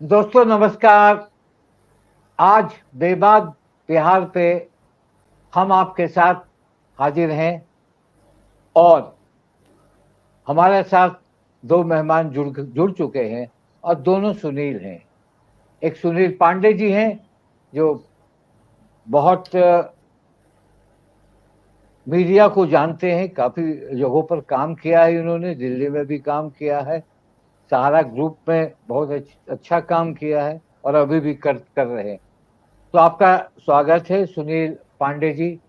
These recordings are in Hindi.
दोस्तों नमस्कार। आज बेबाक बिहार पे हम आपके साथ हाजिर हैं और हमारे साथ दो मेहमान जुड़ चुके हैं और दोनों सुनील हैं। एक सुनील पांडे जी हैं जो बहुत मीडिया को जानते हैं, काफी जगहों पर काम किया है इन्होंने, दिल्ली में भी काम किया है, सहारा ग्रुप में बहुत अच्छा काम किया है और अभी भी कर रहे हैं। तो आपका स्वागत है सुनील पांडे जी।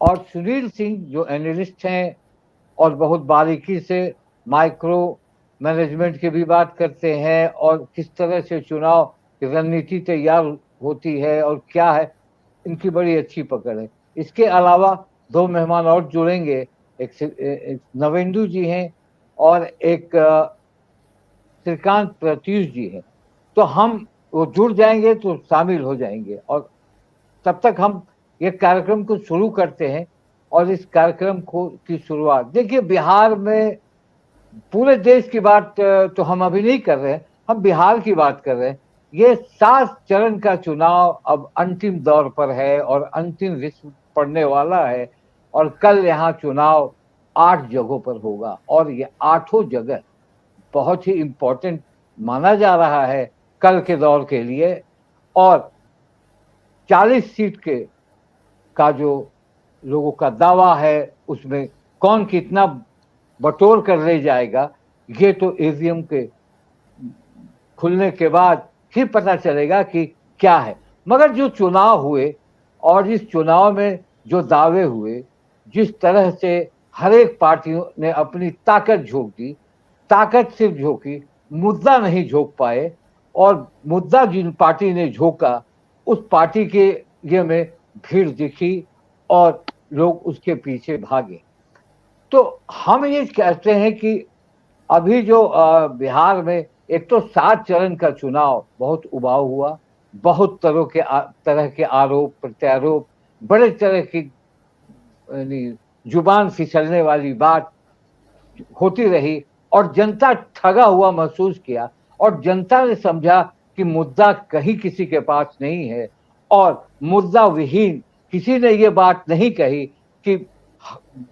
और सुनील सिंह जो एनालिस्ट हैं और बहुत बारीकी से माइक्रो मैनेजमेंट की भी बात करते हैं और किस तरह से चुनाव की रणनीति तैयार होती है और क्या है, इनकी बड़ी अच्छी पकड़ है। इसके अलावा दो मेहमान और जुड़ेंगे। एक नवेंदु जी हैं और एक श्रीकांत प्रत्यूष जी हैं। तो हम वो जुड़ जाएंगे तो शामिल हो जाएंगे और तब तक हम ये कार्यक्रम को शुरू करते हैं। और इस कार्यक्रम को की शुरुआत देखिए, बिहार में पूरे देश की बात तो हम अभी नहीं कर रहे हैं, हम बिहार की बात कर रहे हैं। ये 7 चरण का चुनाव अब अंतिम दौर पर है और अंतिम रिश्त पड़ने वाला है। और कल यहाँ चुनाव 8 जगहों पर होगा और ये 8 जगह बहुत ही इम्पोर्टेंट माना जा रहा है कल के दौर के लिए। और 40 सीट का जो लोगों का दावा है उसमें कौन कितना बटोर कर ले जाएगा, ये तो ईवीएम के खुलने के बाद ही पता चलेगा कि क्या है। मगर जो चुनाव हुए और इस चुनाव में जो दावे हुए, जिस तरह से हर एक पार्टियों ने अपनी ताकत झोंक दी, ताकत सिर्फ झोंकी, मुद्दा नहीं झोंक पाए। और मुद्दा जिन पार्टी ने झोंका उस पार्टी के ये में भीड़ दिखी और लोग उसके पीछे भागे। तो हम ये कहते हैं कि अभी जो बिहार में एक तो 7 चरण का चुनाव बहुत उबाऊ हुआ, बहुत तरह के आरोप प्रत्यारोप, बड़े तरह की जुबान फिसलने वाली बात होती रही और जनता ठगा हुआ महसूस किया। और जनता ने समझा कि मुद्दा कहीं किसी के पास नहीं है और मुद्दा विहीन किसी ने ये बात नहीं कही कि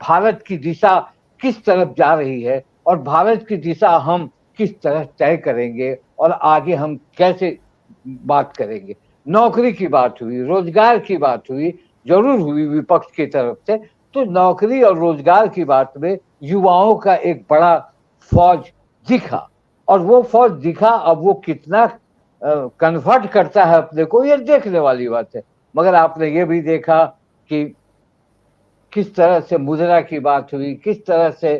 भारत की दिशा किस तरफ जा रही है और भारत की दिशा हम किस तरह तय करेंगे और आगे हम कैसे बात करेंगे। नौकरी की बात हुई, रोजगार की बात हुई, जरूर हुई विपक्ष की तरफ से। तो नौकरी और रोजगार की बात में युवाओं का एक बड़ा फौज दिखा और वो फौज दिखा। अब वो कितना कन्वर्ट करता है अपने को, ये देखने वाली बात है। मगर आपने ये भी देखा कि किस तरह से मुद्रा की बात हुई, किस तरह से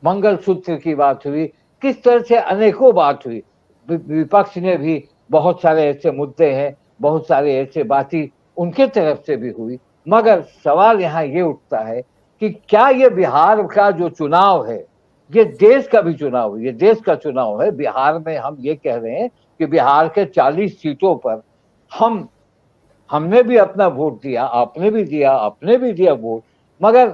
मंगलसूत्र की बात हुई, किस तरह से अनेकों बात हुई। विपक्ष ने भी बहुत सारे ऐसे मुद्दे हैं, बहुत सारे ऐसे बातें उनके तरफ से भी हुई। मगर सवाल यहाँ ये उठता है कि क्या ये बिहार का जो चुनाव है, ये देश का भी चुनाव है, ये देश का चुनाव है। बिहार में हम ये कह रहे हैं कि बिहार के 40 सीटों पर हमने भी अपना वोट दिया, आपने भी दिया, आपने भी दिया वोट। मगर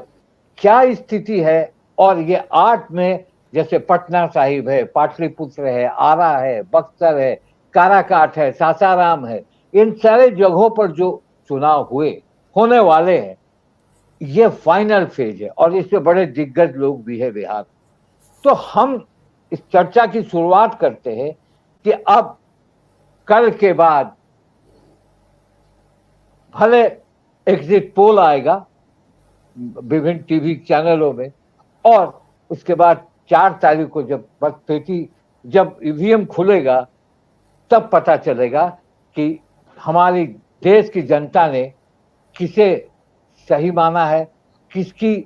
क्या स्थिति है? और ये 8 में जैसे पटना साहिब है, पाटलिपुत्र है, आरा है, बक्सर है, काराकाट है, सासाराम है, इन सारे जगहों पर जो चुनाव हुए, होने वाले हैं, ये फाइनल फेज है और इसमें बड़े दिग्गज लोग भी है बिहार। तो हम इस चर्चा की शुरुआत करते हैं कि अब कल के बाद भले एग्जिट पोल आएगा विभिन्न टीवी चैनलों में और उसके बाद 4 तारीख को जब ईवीएम खुलेगा तब पता चलेगा कि हमारी देश की जनता ने किसे सही माना है, किसकी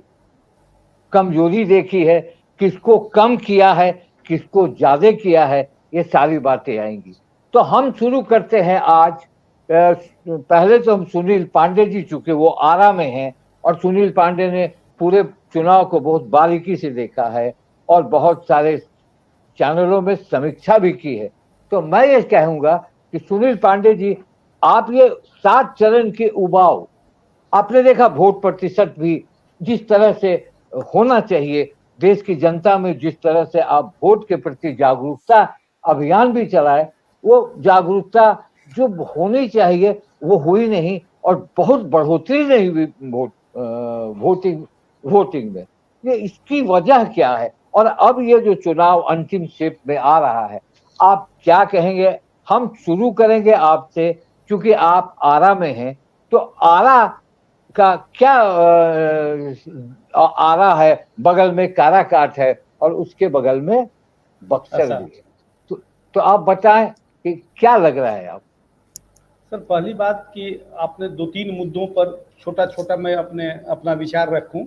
कमजोरी देखी है, किसको कम किया है, किसको ज्यादा किया है, ये सारी बातें आएंगी। तो हम शुरू करते हैं आज। पहले तो हम सुनील पांडे जी, चूंकि वो आरा में हैं और सुनील पांडे ने पूरे चुनाव को बहुत बारीकी से देखा है और बहुत सारे चैनलों में समीक्षा भी की है। तो मैं ये कहूंगा कि सुनील पांडे जी, आप ये 7 चरण के उबाऊ आपने देखा, वोट प्रतिशत भी जिस तरह से होना चाहिए, देश की जनता में जिस तरह से आप वोट के प्रति जागरूकता अभियान भी चलाए, वो जागरूकता जो होनी चाहिए वो हुई नहीं, और बहुत बढ़ोतरी नहीं हुई वोटिंग में। ये इसकी वजह क्या है? और अब ये जो चुनाव अंतिम शेप में आ रहा है, आप क्या कहेंगे? हम शुरू करेंगे आपसे, क्योंकि आप आरा में हैं, तो आरा का क्या आरा है, बगल में काराकाट है और उसके बगल में बक्सर अच्छा भी है। तो आप बताएं कि क्या लग रहा है आप? सर, पहली बात कि आपने 2-3 मुद्दों पर छोटा छोटा मैं अपना विचार रखूं।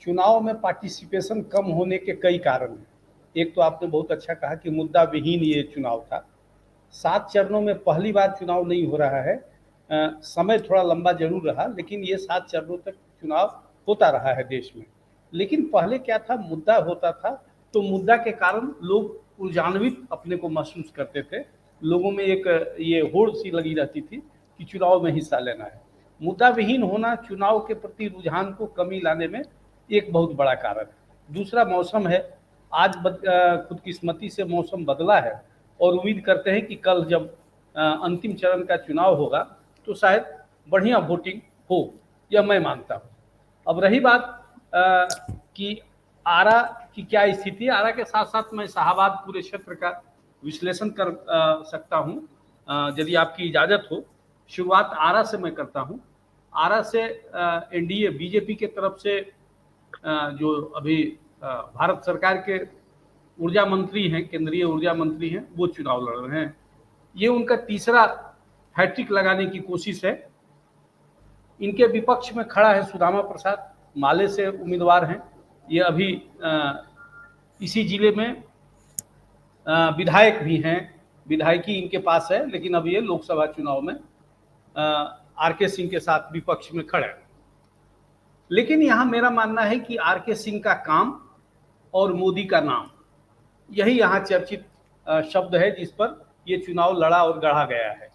चुनाव में पार्टिसिपेशन कम होने के कई कारण हैं। एक तो आपने बहुत अच्छा कहा कि मुद्दा विहीन ये चुनाव था। 7 चरणों में पहली बार चुनाव नहीं हो रहा है। समय थोड़ा लंबा जरूर रहा, लेकिन ये 7 चरणों तक चुनाव होता रहा है देश में। लेकिन पहले क्या था, मुद्दा होता था तो मुद्दा के कारण लोग ऊर्जान्वित अपने को महसूस करते थे। लोगों में एक ये होड़ सी लगी रहती थी कि चुनाव में हिस्सा लेना है। मुद्दा विहीन होना चुनाव के प्रति रुझान को कमी लाने में एक बहुत बड़ा कारण है। दूसरा मौसम है। आज खुदकिस्मती से मौसम बदला है और उम्मीद करते हैं कि कल जब अंतिम चरण का चुनाव होगा तो शायद बढ़िया वोटिंग हो, यह मैं मानता हूँ। अब रही बात कि आरा की क्या स्थिति है, आरा के साथ साथ मैं शाहाबाद पूरे क्षेत्र का विश्लेषण कर सकता हूँ, यदि आपकी इजाज़त हो। शुरुआत आरा से मैं करता हूँ। आरा से एनडीए बीजेपी के तरफ से जो अभी भारत सरकार के ऊर्जा मंत्री हैं, केंद्रीय ऊर्जा मंत्री हैं, वो चुनाव लड़ रहे हैं। ये उनका तीसरा हैट्रिक लगाने की कोशिश है। इनके विपक्ष में खड़ा है सुदामा प्रसाद, माले से उम्मीदवार हैं। ये अभी इसी जिले में विधायक भी हैं, विधायकी इनके पास है, लेकिन अब ये लोकसभा चुनाव में आर के सिंह के साथ विपक्ष में खड़े हैं। लेकिन यहाँ मेरा मानना है कि आर के सिंह का काम और मोदी का नाम, यही यहाँ चर्चित शब्द है जिस पर ये चुनाव लड़ा और गढ़ा गया है।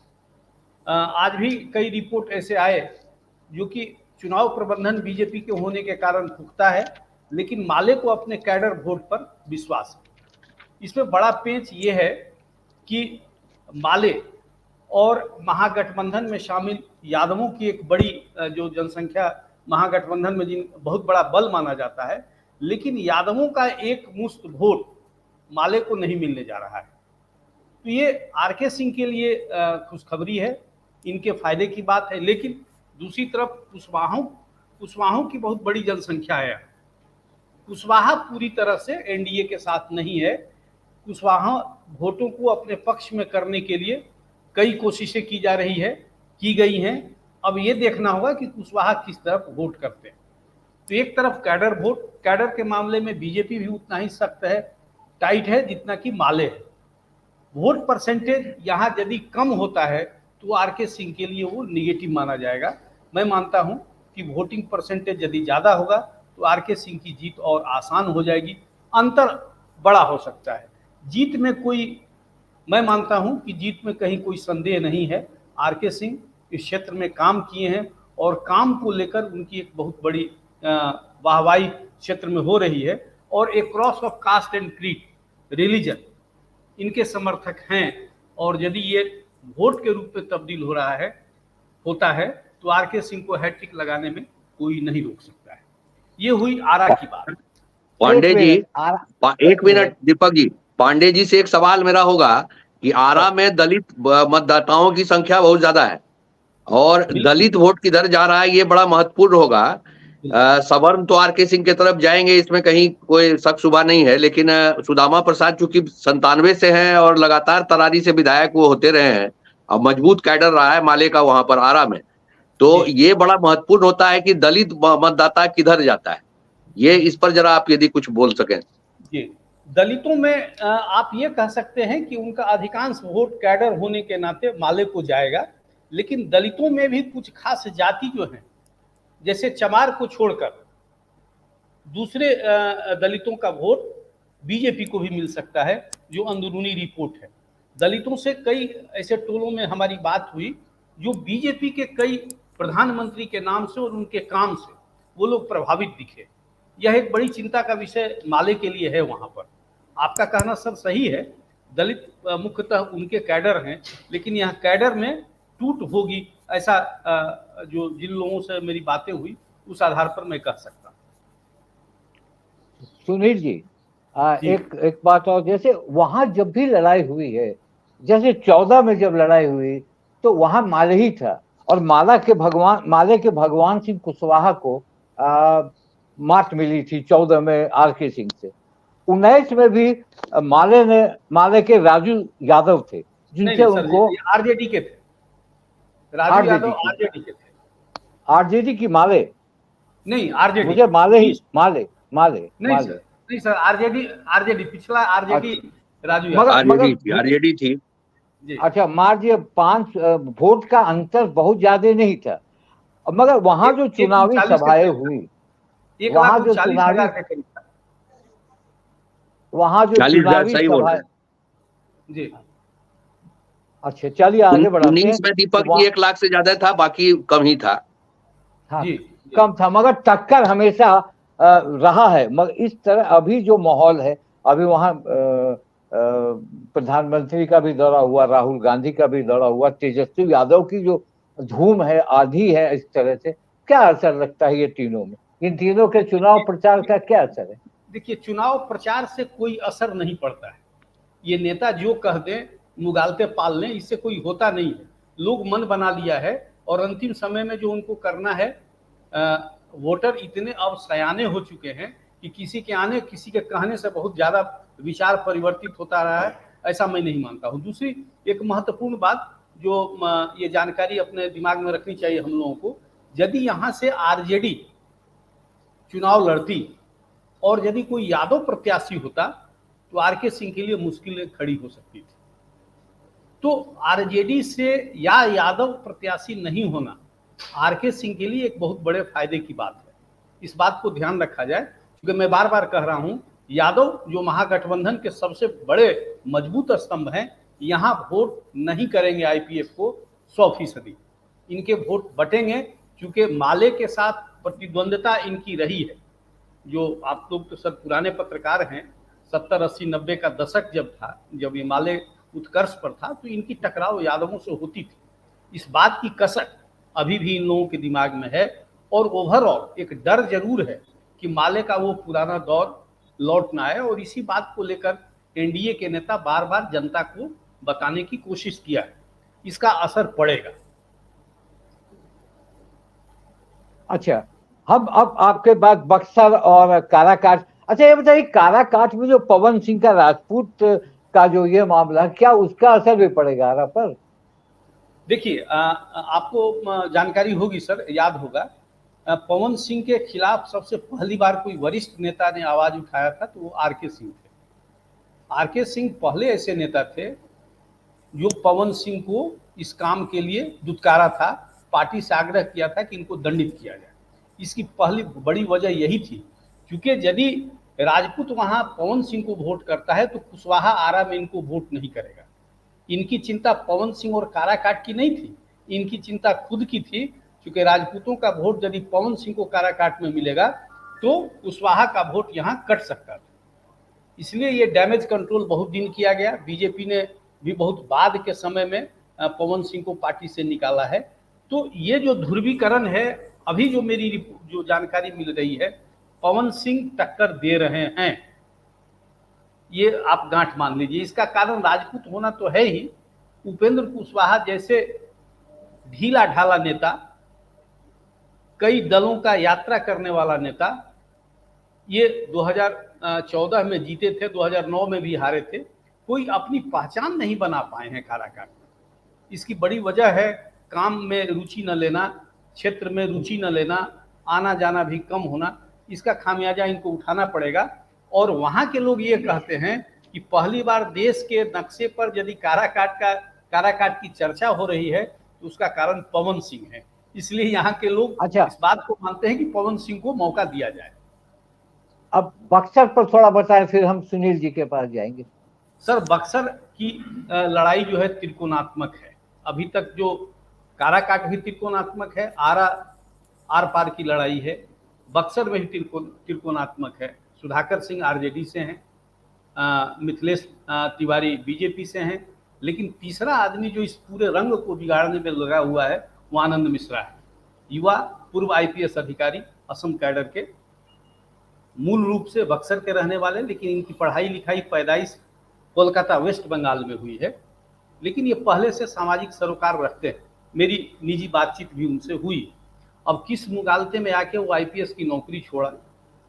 आज भी कई रिपोर्ट ऐसे आए जो कि चुनाव प्रबंधन बीजेपी के होने के कारण पुख्ता है, लेकिन माले को अपने कैडर वोट पर विश्वास है। इसमें बड़ा पेंच ये है कि माले और महागठबंधन में शामिल यादवों की एक बड़ी जो जनसंख्या महागठबंधन में जिन बहुत बड़ा बल माना जाता है, लेकिन यादवों का एक मुश्त वोट माले को नहीं मिलने जा रहा है। तो ये आर के सिंह के लिए खुशखबरी है, इनके फायदे की बात है। लेकिन दूसरी तरफ कुशवाहों की बहुत बड़ी जनसंख्या है। कुशवाहा पूरी तरह से एनडीए के साथ नहीं है। कुशवाहा वोटों को अपने पक्ष में करने के लिए कई कोशिशें की गई हैं। अब ये देखना होगा कि कुशवाहा किस तरफ वोट करते हैं। तो एक तरफ कैडर के मामले में बीजेपी भी उतना ही सख्त है, टाइट है जितना कि माले है। वोट परसेंटेज यहाँ यदि कम होता है तो आर के सिंह के लिए वो निगेटिव माना जाएगा। मैं मानता हूँ कि वोटिंग परसेंटेज यदि ज़्यादा होगा तो आर के सिंह की जीत और आसान हो जाएगी, अंतर बड़ा हो सकता है। जीत में मैं मानता हूं कि जीत में कहीं कोई संदेह नहीं है। आर के सिंह इस क्षेत्र में काम किए हैं और काम को लेकर उनकी एक बहुत बड़ी वाहवाही क्षेत्र में हो रही है, और एक cross of caste and creed, religion, इनके समर्थक हैं। और यदि ये वोट के रूप में तब्दील होता है तो आर के सिंह को हैट्रिक लगाने में कोई नहीं रोक सकता है। ये हुई आरा की बात। पांडे जी, एक मिनट दीपक जी, पांडे जी से एक सवाल मेरा होगा कि आरा में दलित मतदाताओं की संख्या बहुत ज्यादा है और दलित वोट किधर जा रहा है ये बड़ा महत्वपूर्ण होगा। सवर्ण तो आर के सिंह की तरफ जाएंगे, इसमें कहीं कोई शक शुबा नहीं है, लेकिन सुदामा प्रसाद चूंकि 97 से हैं और लगातार तरारी से विधायक वो होते रहे हैं और मजबूत कैडर रहा है माले का वहां पर आरा में, तो ये बड़ा महत्वपूर्ण होता है कि दलित मतदाता किधर जाता है। ये इस पर जरा आप यदि कुछ बोल सकें। जी, दलितों में आप ये कह सकते हैं कि उनका अधिकांश वोट कैडर होने के नाते माले को जाएगा, लेकिन दलितों में भी कुछ खास जाति जो हैं, जैसे चमार को छोड़कर दूसरे दलितों का वोट बीजेपी को भी मिल सकता है, जो अंदरूनी रिपोर्ट है। दलितों से कई ऐसे टोलों में हमारी बात हुई जो बीजेपी के कई प्रधानमंत्री के नाम से और उनके काम से वो लोग प्रभावित दिखे। यह एक बड़ी चिंता का विषय माले के लिए है वहां पर। आपका कहना सब सही है, दलित मुख्यतः उनके कैडर हैं, लेकिन यहाँ कैडर में टूट होगी, ऐसा जो जिन लोगों से मेरी बातें हुई उस आधार पर मैं कह सकता हूँ। सुनील जी, एक बात और, जैसे वहां जब भी लड़ाई हुई है, जैसे 14 में जब लड़ाई हुई तो वहां माले ही था, और माले के भगवान सिंह कुशवाहा को मात मिली थी 14 में आर.के. सिंह से। 19 में भी माले के राजू यादव थे जिनसे उनको आरजेडी के थे, राजू यादव आरजेडी के थे। आरजेडी की माले नहीं, आरजेडी मुझे माले नहीं सर, आरजेडी पिछला आरजेडी राजू यादव आरजेडी थी। अच्छा, मान लीजिए 5 वोट का अंतर बहुत ज्यादा नहीं था, मगर वहां जो चुनावी सभाएं हुई, वहां जो चुनावी सभाएं जी, अच्छा चलिए आगे बढ़ाते हैं। 19 में दीपक जी 1 लाख से ज्यादा था, बाकी कम ही था। हाँ जी, कम था, मगर टक्कर हमेशा रहा है। मगर इस तरह अभी जो माहौल है, अभी वहां प्रधानमंत्री का भी दौरा हुआ, राहुल गांधी का भी दौरा हुआ, तेजस्वी यादव की जो धूम है, आधी है, इस तरह से क्या असर लगता है ये तीनों में, इन तीनों के चुनाव प्रचार का क्या असर है? देखिए, चुनाव प्रचार से कोई असर नहीं पड़ता है। ये नेता जो कह दें, मुगालते पाल लें, इससे कोई होता नहीं है। लोग मन बना लिया है और अंतिम समय में जो उनको करना है, वोटर इतने अब सयाने हो चुके हैं कि किसी के कहने से बहुत ज्यादा विचार परिवर्तित होता रहा है, ऐसा मैं नहीं मानता हूँ। दूसरी एक महत्वपूर्ण बात जो ये जानकारी अपने दिमाग में रखनी चाहिए हम लोगों को, यदि यहाँ से आरजेडी चुनाव लड़ती और यदि कोई यादव प्रत्याशी होता तो आर.के. सिंह के लिए मुश्किलें खड़ी हो सकती थी। तो आरजेडी से या यादव प्रत्याशी नहीं होना आर.के. सिंह के लिए एक बहुत बड़े फायदे की बात है। इस बात को ध्यान रखा जाए, क्योंकि मैं बार बार कह रहा हूं, यादव जो महागठबंधन के सबसे बड़े मजबूत स्तंभ हैं, यहाँ वोट नहीं करेंगे आईपीएफ को 100%। इनके वोट बटेंगे, क्योंकि माले के साथ प्रतिद्वंदता इनकी रही है। जो आप लोग तो सब पुराने पत्रकार हैं, 70, 80, 90 का दशक जब था, जब ये माले उत्कर्ष पर था, तो इनकी टकराव यादवों से होती थी। इस बात की कसक अभी भी इन लोगों के दिमाग में है, और ओवरऑल एक डर जरूर है कि माले का वो पुराना दौर लौट ना आए, और इसी बात को लेकर एनडीए के नेता बार बार जनता को बताने की कोशिश किया है। इसका असर पड़ेगा। अच्छा, अब आपके बाद बक्सर और काराकाट। अच्छा ये बताइए, काराकाट में जो पवन सिंह का राजपूत का जो ये मामला, क्या उसका असर भी पड़ेगा आरा पर? देखिए, आपको जानकारी होगी सर, याद होगा, पवन सिंह के खिलाफ सबसे पहली बार कोई वरिष्ठ नेता ने आवाज उठाया था तो वो आर.के. सिंह थे। आर.के. सिंह पहले ऐसे नेता थे जो पवन सिंह को इस काम के लिए दुत्कारा था, पार्टी से आग्रह किया था कि इनको दंडित किया जाए। इसकी पहली बड़ी वजह यही थी, क्योंकि यदि राजपूत वहां पवन सिंह को वोट करता है तो कुशवाहा आरा में इनको वोट नहीं करेगा। इनकी चिंता पवन सिंह और काराकाट की नहीं थी, इनकी चिंता खुद की थी, क्योंकि राजपूतों का वोट यदि पवन सिंह को काराकाट में मिलेगा तो कुशवाहा का वोट यहाँ कट सकता था। इसलिए ये डैमेज कंट्रोल बहुत दिन किया गया। बीजेपी ने भी बहुत बाद के समय में पवन सिंह को पार्टी से निकाला है। तो ये जो ध्रुवीकरण है, अभी जो मेरी जो जानकारी मिल रही है, पवन सिंह टक्कर दे रहे हैं, ये आप गांठ मान लीजिए। इसका कारण राजपूत होना तो है ही, उपेंद्र कुशवाहा जैसे ढीला ढाला नेता, कई दलों का यात्रा करने वाला नेता, ये 2014 में जीते थे, 2009 में भी हारे थे, कोई अपनी पहचान नहीं बना पाए हैं काराकाट में। इसकी बड़ी वजह है काम में रुचि न लेना, क्षेत्र में रुचि न लेना, आना जाना भी कम होना। इसका खामियाजा इनको उठाना पड़ेगा। और वहाँ के लोग ये कहते हैं कि पहली बार देश के नक्शे पर यदि काराकाट की चर्चा हो रही है तो उसका कारण पवन सिंह है। इसलिए यहाँ के लोग इस बात को मानते हैं कि पवन सिंह को मौका दिया जाए। अब बक्सर पर थोड़ा बताएं, फिर हम सुनील जी के पास जाएंगे। सर, बक्सर की लड़ाई जो है त्रिकोणात्मक है। अभी तक जो काराकाट भी त्रिकोणात्मक है, आर पार की लड़ाई है, बक्सर में भी त्रिकोणात्मक है। सुधाकर सिंह आरजेडी से हैं, मिथिलेश तिवारी बीजेपी से हैं, लेकिन तीसरा आदमी जो इस पूरे रंग को बिगाड़ने में लगा हुआ है वो आनंद मिश्रा है। युवा पूर्व आईपीएस अधिकारी, असम कैडर के, मूल रूप से बक्सर के रहने वाले, लेकिन इनकी पढ़ाई लिखाई पैदाइश कोलकाता वेस्ट बंगाल में हुई है, लेकिन ये पहले से सामाजिक सरोकार रखते हैं। मेरी निजी बातचीत भी उनसे हुई। अब किस मुगालते में आके वो आईपीएस की नौकरी छोड़ा,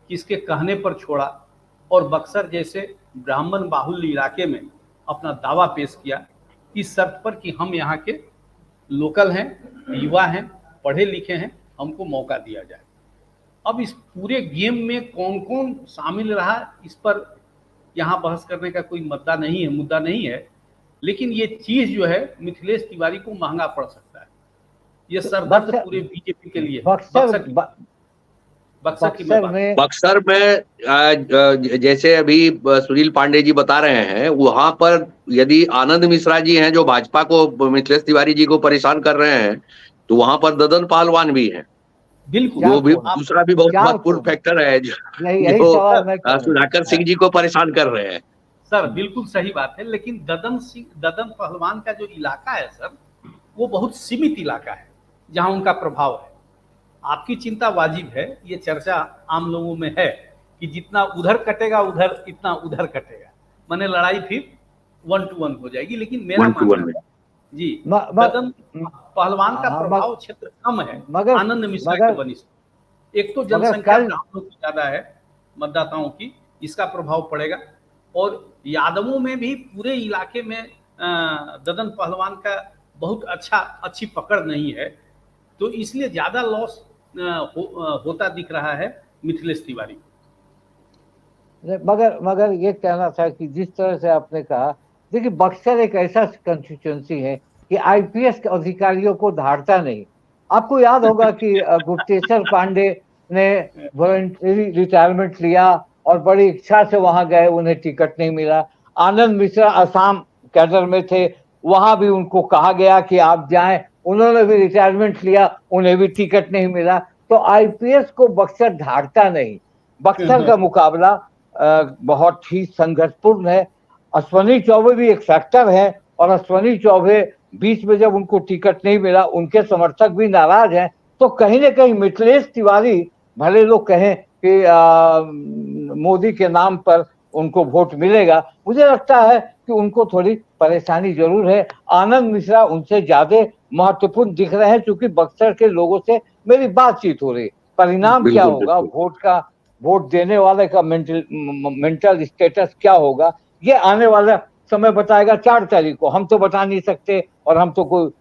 किसके कहने पर छोड़ा, और बक्सर जैसे ब्राह्मण बाहुल्य इलाके में अपना दावा पेश किया इस शर्त पर कि हम यहाँ के लोकल हैं, युवा हैं, पढ़े लिखे हैं, हमको मौका दिया जाए। अब इस पूरे गेम में कौन कौन शामिल रहा इस पर यहाँ बहस करने का कोई मुद्दा नहीं है, लेकिन ये चीज जो है मिथिलेश तिवारी को महंगा पड़ सकता है। ये सरदर्द पूरे बीजेपी के लिए। बक्सर में जैसे अभी सुनील पांडे जी बता रहे हैं, वहां पर यदि आनंद मिश्रा जी हैं जो भाजपा को, मिथिलेश तिवारी जी को परेशान कर रहे हैं, तो वहां पर ददन पहलवान भी हैं। बिल्कुल, वो भी दूसरा भी बहुत महत्वपूर्ण फैक्टर है जो सुधाकर सिंह जी को परेशान कर रहे हैं। सर बिल्कुल सही बात है, लेकिन ददन पहलवान का जो इलाका है सर, वो बहुत सीमित इलाका है जहां उनका प्रभाव है। आपकी चिंता वाजिब है, ये चर्चा आम लोगों में है कि जितना उधर कटेगा उधर, इतना उधर कटेगा, माने लड़ाई फिर 1 to 1 हो जाएगी। लेकिन मेरा मानना है जी, ददन पहलवान का प्रभाव क्षेत्र कम है आनंद मिश्रा के बनिस्थ। एक तो जनसंख्या ब्राह्मणों की ज्यादा है, मतदाताओं की, इसका प्रभाव पड़ेगा, और यादवों में भी पूरे इलाके में ददन पहलवान का बहुत अच्छी पकड़ नहीं है, तो इसलिए ज्यादा लॉस होता दिख रहा है मिथिलेश तिवारी को। मगर ये कहना था कि जिस तरह से आपने कहा, देखिए बक्सर एक ऐसा कंस्टिट्यूंसी है कि आईपीएस के अधिकारियों को धारता नहीं। आपको याद होगा कि गुप्तेश्वर पांडे ने वॉलंटरी रिटायरमेंट लिया और बड़ी इच्छा से वहां गए, उन्हें टिकट नहीं मिला। आनंद मिश्रा असम कैडर में थे, वहां भी उनको कहा गया कि आप जाएं, उन्होंने भी रिटायरमेंट लिया, उन्हें भी टिकट नहीं मिला। तो आईपीएस को बक्सर धारता नहीं। बक्सर का मुकाबला बहुत ही संघर्षपूर्ण है। अश्वनी चौबे भी एक फैक्टर है, और अश्वनी चौबे बीच में जब उनको टिकट नहीं मिला, उनके समर्थक भी नाराज हैं। तो कहीं ना कहीं मिथिलेश तिवारी, भले लोग कहें कि मोदी के नाम पर उनको वोट मिलेगा, मुझे लगता है कि उनको थोड़ी परेशानी जरूर है। आनंद मिश्रा उनसे ज्यादा महत्वपूर्ण दिख रहे हैं, क्योंकि बक्सर के लोगों से मेरी बातचीत हो रही। परिणाम क्या होगा, वोट देने वाले का मेंटल स्टेटस क्या होगा, ये आने वाला समय बताएगा 4 तारीख को। हम तो बता नहीं सकते, और हम तो कोई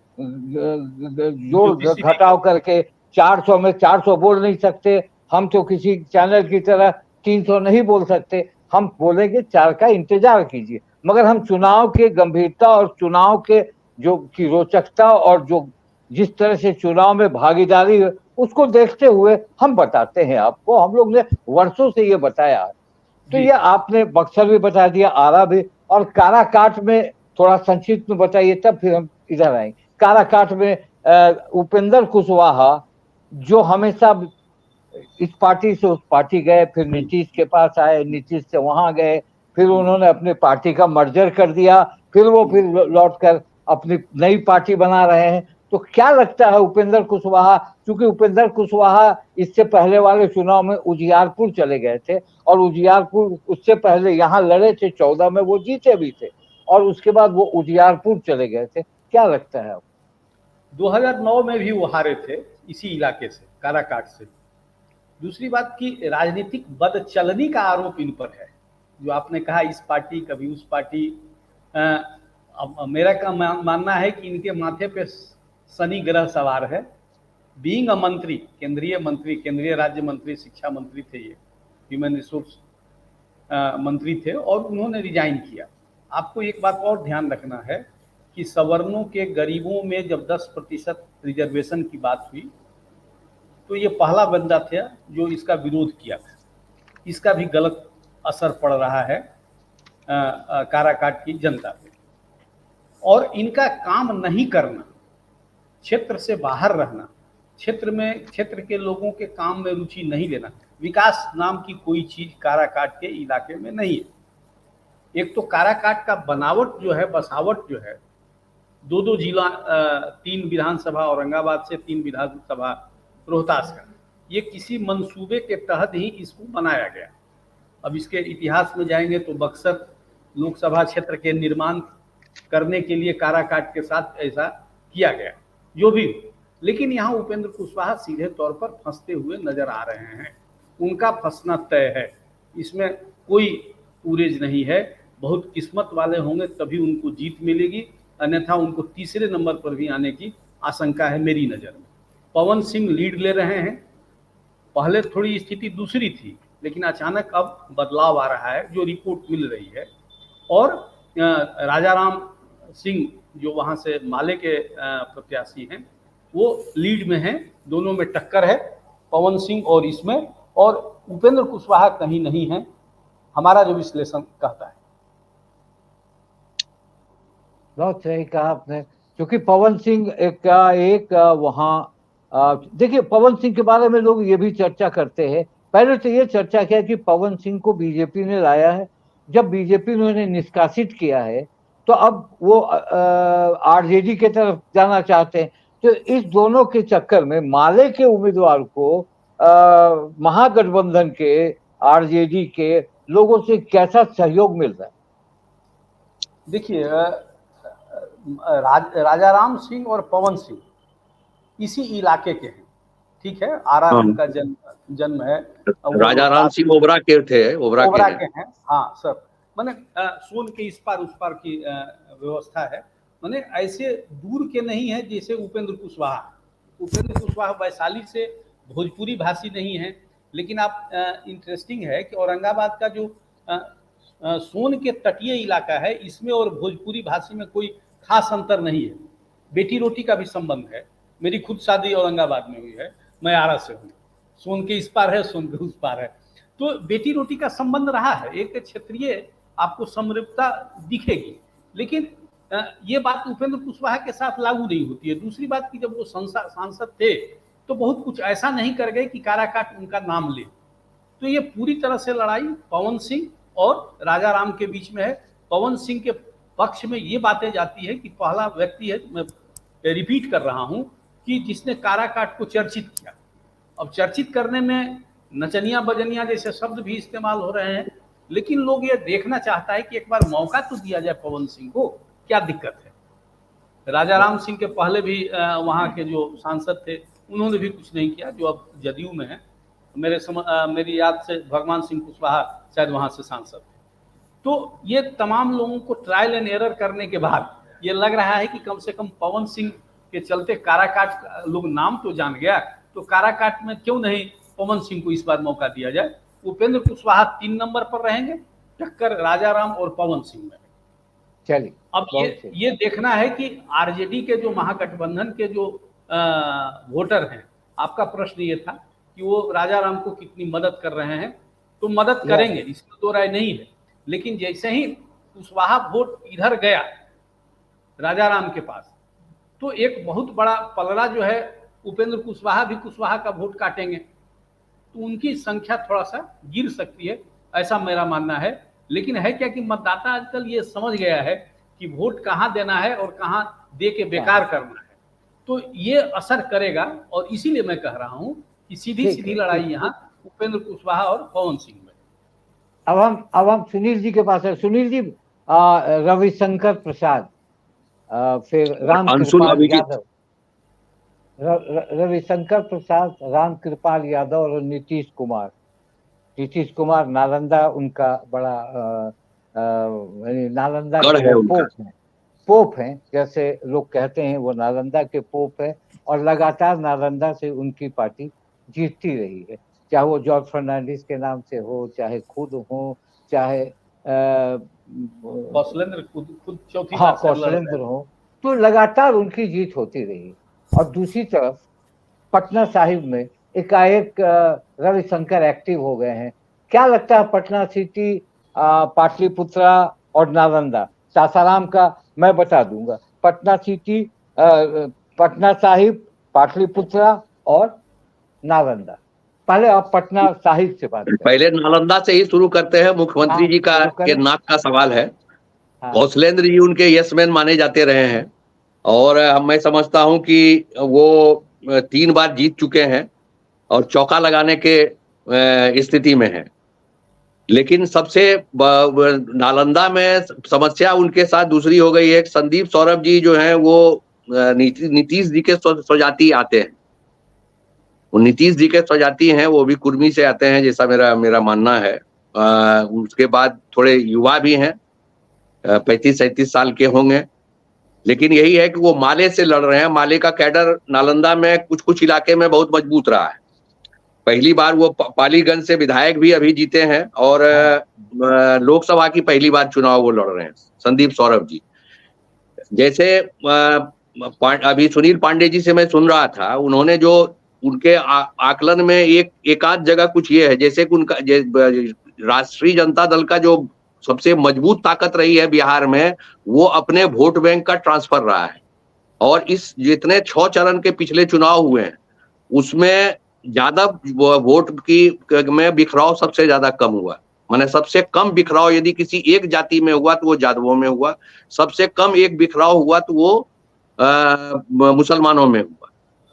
जोड़ घटाव करके 400 में 400 बोल नहीं सकते। हम तो किसी चैनल की तरह 300 नहीं बोल सकते। हम बोलेंगे 4 का इंतजार कीजिए। मगर हम चुनाव के गंभीरता और चुनाव के जो की रोचकता और जो जिस तरह से चुनाव में भागीदारी है, उसको देखते हुए हम बताते हैं आपको। हम लोग ने वर्षों से ये बताया। तो ये आपने बक्सर भी बता दिया, आरा भी, और काराकाट में थोड़ा संक्षिप्त में बताइए, तब फिर हम इधर आएंगे। काराकाट में उपेंद्र कुशवाहा, जो हमेशा इस पार्टी से उस पार्टी गए, फिर नीतीश के पास आए, नीतीश से वहां गए, फिर उन्होंने अपनी पार्टी का मर्जर कर दिया, फिर लौटकर अपनी नई पार्टी बना रहे हैं। तो क्या लगता है उपेंद्र कुशवाहा, क्योंकि उपेंद्र कुशवाहा इससे पहले वाले चुनाव में उजियारपुर चले गए थे, और उजियारपुर उससे पहले यहाँ लड़े थे, 14 में वो जीते भी थे, और उसके बाद वो उजियारपुर चले गए थे। क्या लगता है आपको? 2009 में भी वो हारे थे इसी इलाके से, काराकाट से। दूसरी बात की राजनीतिक बदचलनी का आरोप इन पर है, जो आपने कहा इस पार्टी कभी उस पार्टी। अब मेरा मानना है कि इनके माथे पे शनि ग्रह सवार है। बीइंग अ मंत्री, केंद्रीय राज्य मंत्री, शिक्षा मंत्री थे, ये ह्यूमन रिसोर्स मंत्री थे, और उन्होंने रिजाइन किया। आपको एक बात और ध्यान रखना है कि सवर्णों के गरीबों में जब 10% रिजर्वेशन की बात हुई, तो ये पहला बंदा था जो इसका विरोध किया था। इसका भी गलत असर पड़ रहा है काराकाट की जनता पे। और इनका काम नहीं करना, क्षेत्र से बाहर रहना, क्षेत्र के लोगों के काम में रुचि नहीं लेना, विकास नाम की कोई चीज काराकाट के इलाके में नहीं है। एक तो काराकाट का बनावट जो है, बसावट जो है, दो जिला, 3 विधानसभा औरंगाबाद से, 3 विधानसभा रोहतास का, ये किसी मंसूबे के तहत ही इसको बनाया गया। अब इसके इतिहास में जाएंगे तो बक्सर लोकसभा क्षेत्र के निर्माण करने के लिए काराकाट के साथ ऐसा किया गया, जो भी। लेकिन यहाँ उपेंद्र कुशवाहा सीधे तौर पर फंसते हुए नजर आ रहे हैं। उनका फंसना तय है, इसमें कोई उरेज नहीं है। बहुत किस्मत वाले होंगे तभी उनको जीत मिलेगी, अन्यथा उनको तीसरे नंबर पर भी आने की आशंका है मेरी नज़र में। पवन सिंह लीड ले रहे हैं। पहले थोड़ी स्थिति दूसरी थी, लेकिन अचानक अब बदलाव आ रहा है, जो रिपोर्ट मिल रही है। और राजाराम सिंह जो वहाँ से माले के प्रत्याशी हैं, वो लीड में हैं। दोनों में टक्कर है, पवन सिंह और इसमें, और उपेंद्र कुशवाहा कहीं नहीं है, हमारा जो विश्लेषण कहता है। बहुत सही कहा आपने, क्योंकि पवन सिंह एक वहाँ देखिए, पवन सिंह के बारे में लोग ये भी चर्चा करते हैं। पहले तो ये चर्चा किया कि पवन सिंह को बीजेपी ने लाया है, जब बीजेपी ने उन्हें निष्कासित किया है तो अब वो आरजेडी के तरफ जाना चाहते हैं। तो इस दोनों के चक्कर में माले के उम्मीदवार को महागठबंधन के, आरजेडी के लोगों से कैसा सहयोग मिल रहा है? देखिए, राजाराम सिंह और पवन सिंह इसी इलाके के हैं, ठीक है। आरा उनका जन्म है। राजाराम सिंह ओबरा के थे, ओबरा के हैं। हाँ सर, मैंने सोन के इस पार उस पार की व्यवस्था है, मैंने ऐसे दूर के नहीं है जैसे उपेंद्र कुशवाहा। उपेंद्र कुशवाहा वैशाली से भोजपुरी भाषी नहीं है, लेकिन आप इंटरेस्टिंग है कि औरंगाबाद का जो सोन के तटीय इलाका है, इसमें और भोजपुरी भाषी में कोई खास अंतर नहीं है। बेटी रोटी का भी संबंध है। मेरी खुद शादी औरंगाबाद में हुई है, मैं आरा से हूँ। सोन के इस पार है, सोन के उस पार है, तो बेटी रोटी का संबंध रहा है। एक क्षेत्रीय आपको समरूपता दिखेगी, लेकिन ये बात उपेंद्र कुशवाहा के साथ लागू नहीं होती है। दूसरी बात कि जब वो सांसद थे तो बहुत कुछ ऐसा नहीं कर गए कि काराकाट उनका नाम ले। तो ये पूरी तरह से लड़ाई पवन सिंह और राजाराम के बीच में है। पवन सिंह के पक्ष में ये बातें जाती है कि पहला व्यक्ति है, मैं रिपीट कर रहा हूं, कि जिसने काराकाट को चर्चित किया। अब चर्चित करने में नचनिया बजनिया जैसे शब्द भी इस्तेमाल हो रहे हैं, लेकिन लोग ये देखना चाहता है कि एक बार मौका तो दिया जाए पवन सिंह को, क्या दिक्कत है। राजाराम सिंह के पहले भी वहाँ के जो सांसद थे उन्होंने भी कुछ नहीं किया, जो अब जदयू में है। मेरी याद से भगवान सिंह कुशवाहा शायद वहाँ से सांसद थे। तो ये तमाम लोगों को ट्रायल एंड एरर करने के बाद ये लग रहा है कि कम से कम पवन सिंह के चलते काराकाट लोग नाम तो जान गया, तो काराकाट में क्यों नहीं पवन सिंह को इस बार मौका दिया जाए। उपेंद्र कुशवाहा 3 नंबर पर रहेंगे, टक्कर राजाराम और पवन सिंह में। चलिए, अब ये देखना है कि आरजेडी के जो महागठबंधन के जो वोटर हैं, आपका प्रश्न ये था कि वो राजाराम को कितनी मदद कर रहे हैं। तो मदद करेंगे, इसमें दो राय नहीं है। लेकिन जैसे ही कुशवाहा वोट इधर गया राजाराम के पास, तो एक बहुत बड़ा पलड़ा जो है, उपेंद्र कुशवाहा भी कुशवाहा का वोट काटेंगे, तो उनकी संख्या थोड़ा सा गिर सकती है, ऐसा मेरा मानना है। लेकिन है क्या कि मतदाता आजकल ये समझ गया है कि वोट कहाँ देना है और कहाँ दे के बेकार करना है, तो ये असर करेगा। और इसीलिए मैं कह रहा हूँ कि सीधी लड़ाई यहाँ उपेंद्र कुशवाहा और पवन सिंह में। अब हम सुनील जी के पास है। सुनील जी, रविशंकर प्रसाद, फिर रामकृपाल यादव, रविशंकर प्रसाद, रामकृपाल यादव और नीतीश कुमार नालंदा उनका बड़ा नालंदा के पोप हैं, जैसे लोग कहते हैं, वो नालंदा के पोप है। और लगातार नालंदा से उनकी पार्टी जीतती रही है, चाहे वो जॉर्ज फर्नांडिस के नाम से हो, चाहे खुद हो, चाहे कौशलेंद्र खुद चौथी कौशलेंद्र हो, तो लगातार उनकी जीत होती रही। और दूसरी तरफ पटना साहिब में एकाएक रविशंकर एक्टिव हो गए हैं। क्या लगता है, पटना सिटी, पाटलिपुत्रा और नालंदा, सासाराम का मैं बता दूंगा, पटना सिटी, पटना साहिब, पाटलिपुत्रा और नालंदा, पहले आप पटना साहिब से बात करें। पहले नालंदा से ही शुरू करते हैं। मुख्यमंत्री जी का के नाक का सवाल है। कौशलेंद्र जी उनके यस मैन माने जाते रहे हैं और मैं समझता हूं कि वो 3 बार जीत चुके हैं और चौका लगाने के स्थिति में है। लेकिन सबसे नालंदा में समस्या उनके साथ दूसरी हो गई है। संदीप सौरभ जी जो हैं वो नीतीश जी के स्वजाति आते हैं। वो नीतीश जी के स्वजाति हैं, वो भी कुर्मी से आते हैं जैसा मेरा मानना है। उसके बाद थोड़े युवा भी हैं, 35-37 साल के होंगे। लेकिन यही है कि वो माले से लड़ रहे हैं। माले का कैडर नालंदा में कुछ इलाके में बहुत मजबूत रहा है। पहली बार वो पालीगंज से विधायक भी अभी जीते हैं और लोकसभा की पहली बार चुनाव वो लड़ रहे हैं, संदीप सौरभ जी। जैसे अभी सुनील पांडे जी से मैं सुन रहा था, उन्होंने जो उनके आकलन में एक आध जगह कुछ ये है, जैसे कि उनका राष्ट्रीय जनता दल का जो सबसे मजबूत ताकत रही है बिहार में, वो अपने वोट बैंक का ट्रांसफर रहा है। और इस जितने 6 चरण के पिछले चुनाव हुए हैं उसमें ज्यादा वोट की में बिखराव सबसे ज्यादा कम हुआ। माने सबसे कम बिखराव यदि किसी एक जाति में हुआ तो वो यादवों में हुआ, सबसे कम एक बिखराव हुआ तो वो मुसलमानों में हुआ।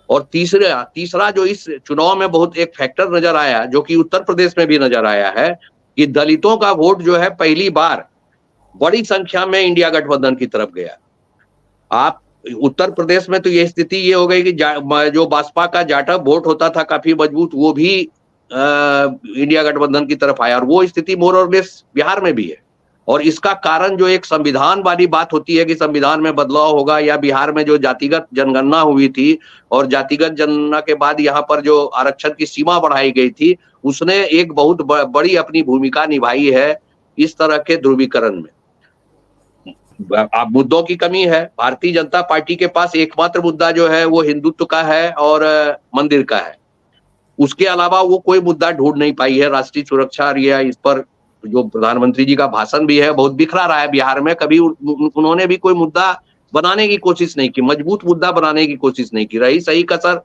और तीसरा जो इस चुनाव में बहुत एक फैक्टर नजर आया, जो कि उत्तर प्रदेश में भी नजर आया है, कि दलितों का वोट जो है पहली बार बड़ी संख्या में इंडिया गठबंधन की तरफ गया। आप उत्तर प्रदेश में तो ये स्थिति ये हो गई कि जो बसपा का जाटा वोट होता था काफी मजबूत, वो भी इंडिया गठबंधन की तरफ आया। और वो स्थिति मोर और लेस बिहार में भी है। और इसका कारण जो एक संविधान वाली बात होती है कि संविधान में बदलाव होगा, या बिहार में जो जातिगत जनगणना हुई थी और जातिगत जनगणना के बाद यहाँ पर जो आरक्षण की सीमा बढ़ाई गई थी, उसने एक बहुत बड़ी अपनी भूमिका निभाई है इस तरह के ध्रुवीकरण में। अब मुद्दों की कमी है। भारतीय जनता पार्टी के पास एकमात्र मुद्दा जो है वो हिंदुत्व का है और मंदिर का है। उसके अलावा वो कोई मुद्दा ढूंढ नहीं पाई है। राष्ट्रीय सुरक्षा या इस पर जो प्रधानमंत्री जी का भाषण भी है बहुत बिखरा रहा है बिहार में। कभी उन्होंने भी कोई मुद्दा बनाने की कोशिश नहीं की, मजबूत मुद्दा बनाने की कोशिश नहीं की। रही सही कसर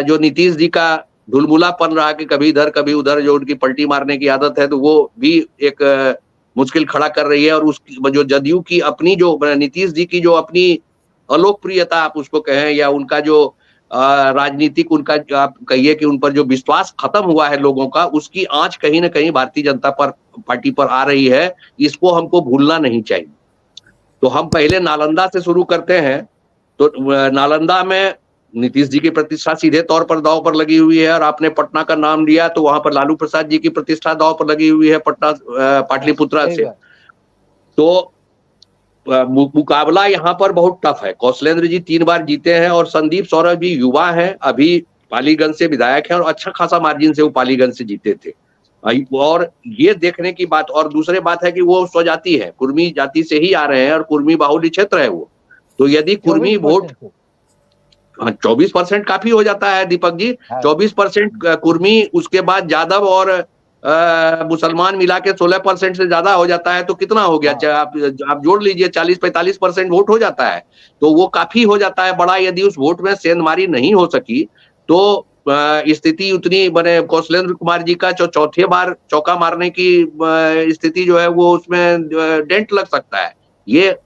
जो नीतीश जी का ढुलमुलापन रहा कि कभी इधर कभी उधर, जो उनकी पलटी मारने की आदत है, तो वो भी एक मुश्किल खड़ा कर रही है। और उसकी जो जदयू की अपनी जो नीतीश जी की जो अपनी अलोकप्रियता आप उसको कहें, या उनका जो राजनीतिक उनका आप कहिए कि उन पर जो विश्वास खत्म हुआ है लोगों का, उसकी आंच कहीं ना कहीं भारतीय जनता पार्टी पर आ रही है। इसको हमको भूलना नहीं चाहिए। तो हम पहले नालंदा से शुरू करते हैं। तो नालंदा में नीतीश जी की प्रतिष्ठा सीधे तौर पर दांव पर लगी हुई है। और आपने पटना का नाम लिया तो वहां पर लालू प्रसाद जी की प्रतिष्ठा दांव पर लगी हुई है पटना पाटलिपुत्रा से। तो मुकाबला यहाँ पर बहुत टफ है। कौशलेंद्र जी 3 बार जीते हैं और संदीप सौरभ जी युवा हैं, अभी पालीगंज से विधायक हैं और अच्छा खासा मार्जिन से वो पालीगंज से जीते थे। और ये देखने की बात, और दूसरी बात है कि वो स्वजाति है, कुर्मी जाति से ही आ रहे हैं और कुर्मी बाहुल्य क्षेत्र है वो। तो यदि कुर्मी वोट 24% काफी हो जाता है दीपक जी। 24% कुर्मी, उसके बाद यादव और मुसलमान मिला के 16% से ज्यादा हो जाता है। तो कितना हो गया? आप जोड़ लीजिए, 40-45% वोट हो जाता है। तो वो काफी हो जाता है बड़ा। यदि उस वोट में सेंधमारी नहीं हो सकी तो स्थिति उतनी बने। कौशलेंद्र कुमार जी का चौथे बार चौका मारने की स्थिति जो है वो उसमें डेंट लग सकता है। ये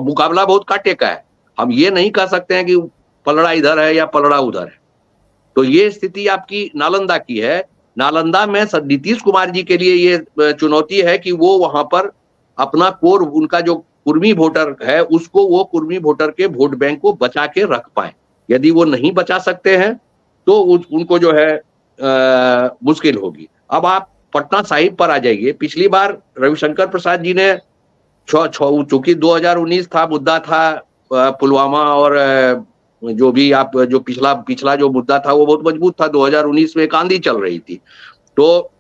मुकाबला बहुत कांटे का है। हम ये नहीं कह सकते हैं कि पलड़ा इधर है या पलड़ा उधर है। तो ये स्थिति आपकी नालंदा की है। नालंदा में नीतीश कुमार जी के लिए ये चुनौती है कि वो वहां पर अपना कोर, उनका जो कुर्मी वोटर है, उसको वो कुर्मी वोटर के वोट बैंक को बचा के रख पाए। यदि वो नहीं बचा सकते हैं तो उनको जो है मुश्किल होगी। अब आप पटना साहिब पर आ जाइए। पिछली बार रविशंकर प्रसाद जी ने, चूंकि 2019 था, मुद्दा था पुलवामा, और जो भी आप जो पिछला जो मुद्दा था वो बहुत मजबूत था। 2019 में एक आंधी चल रही थी। तो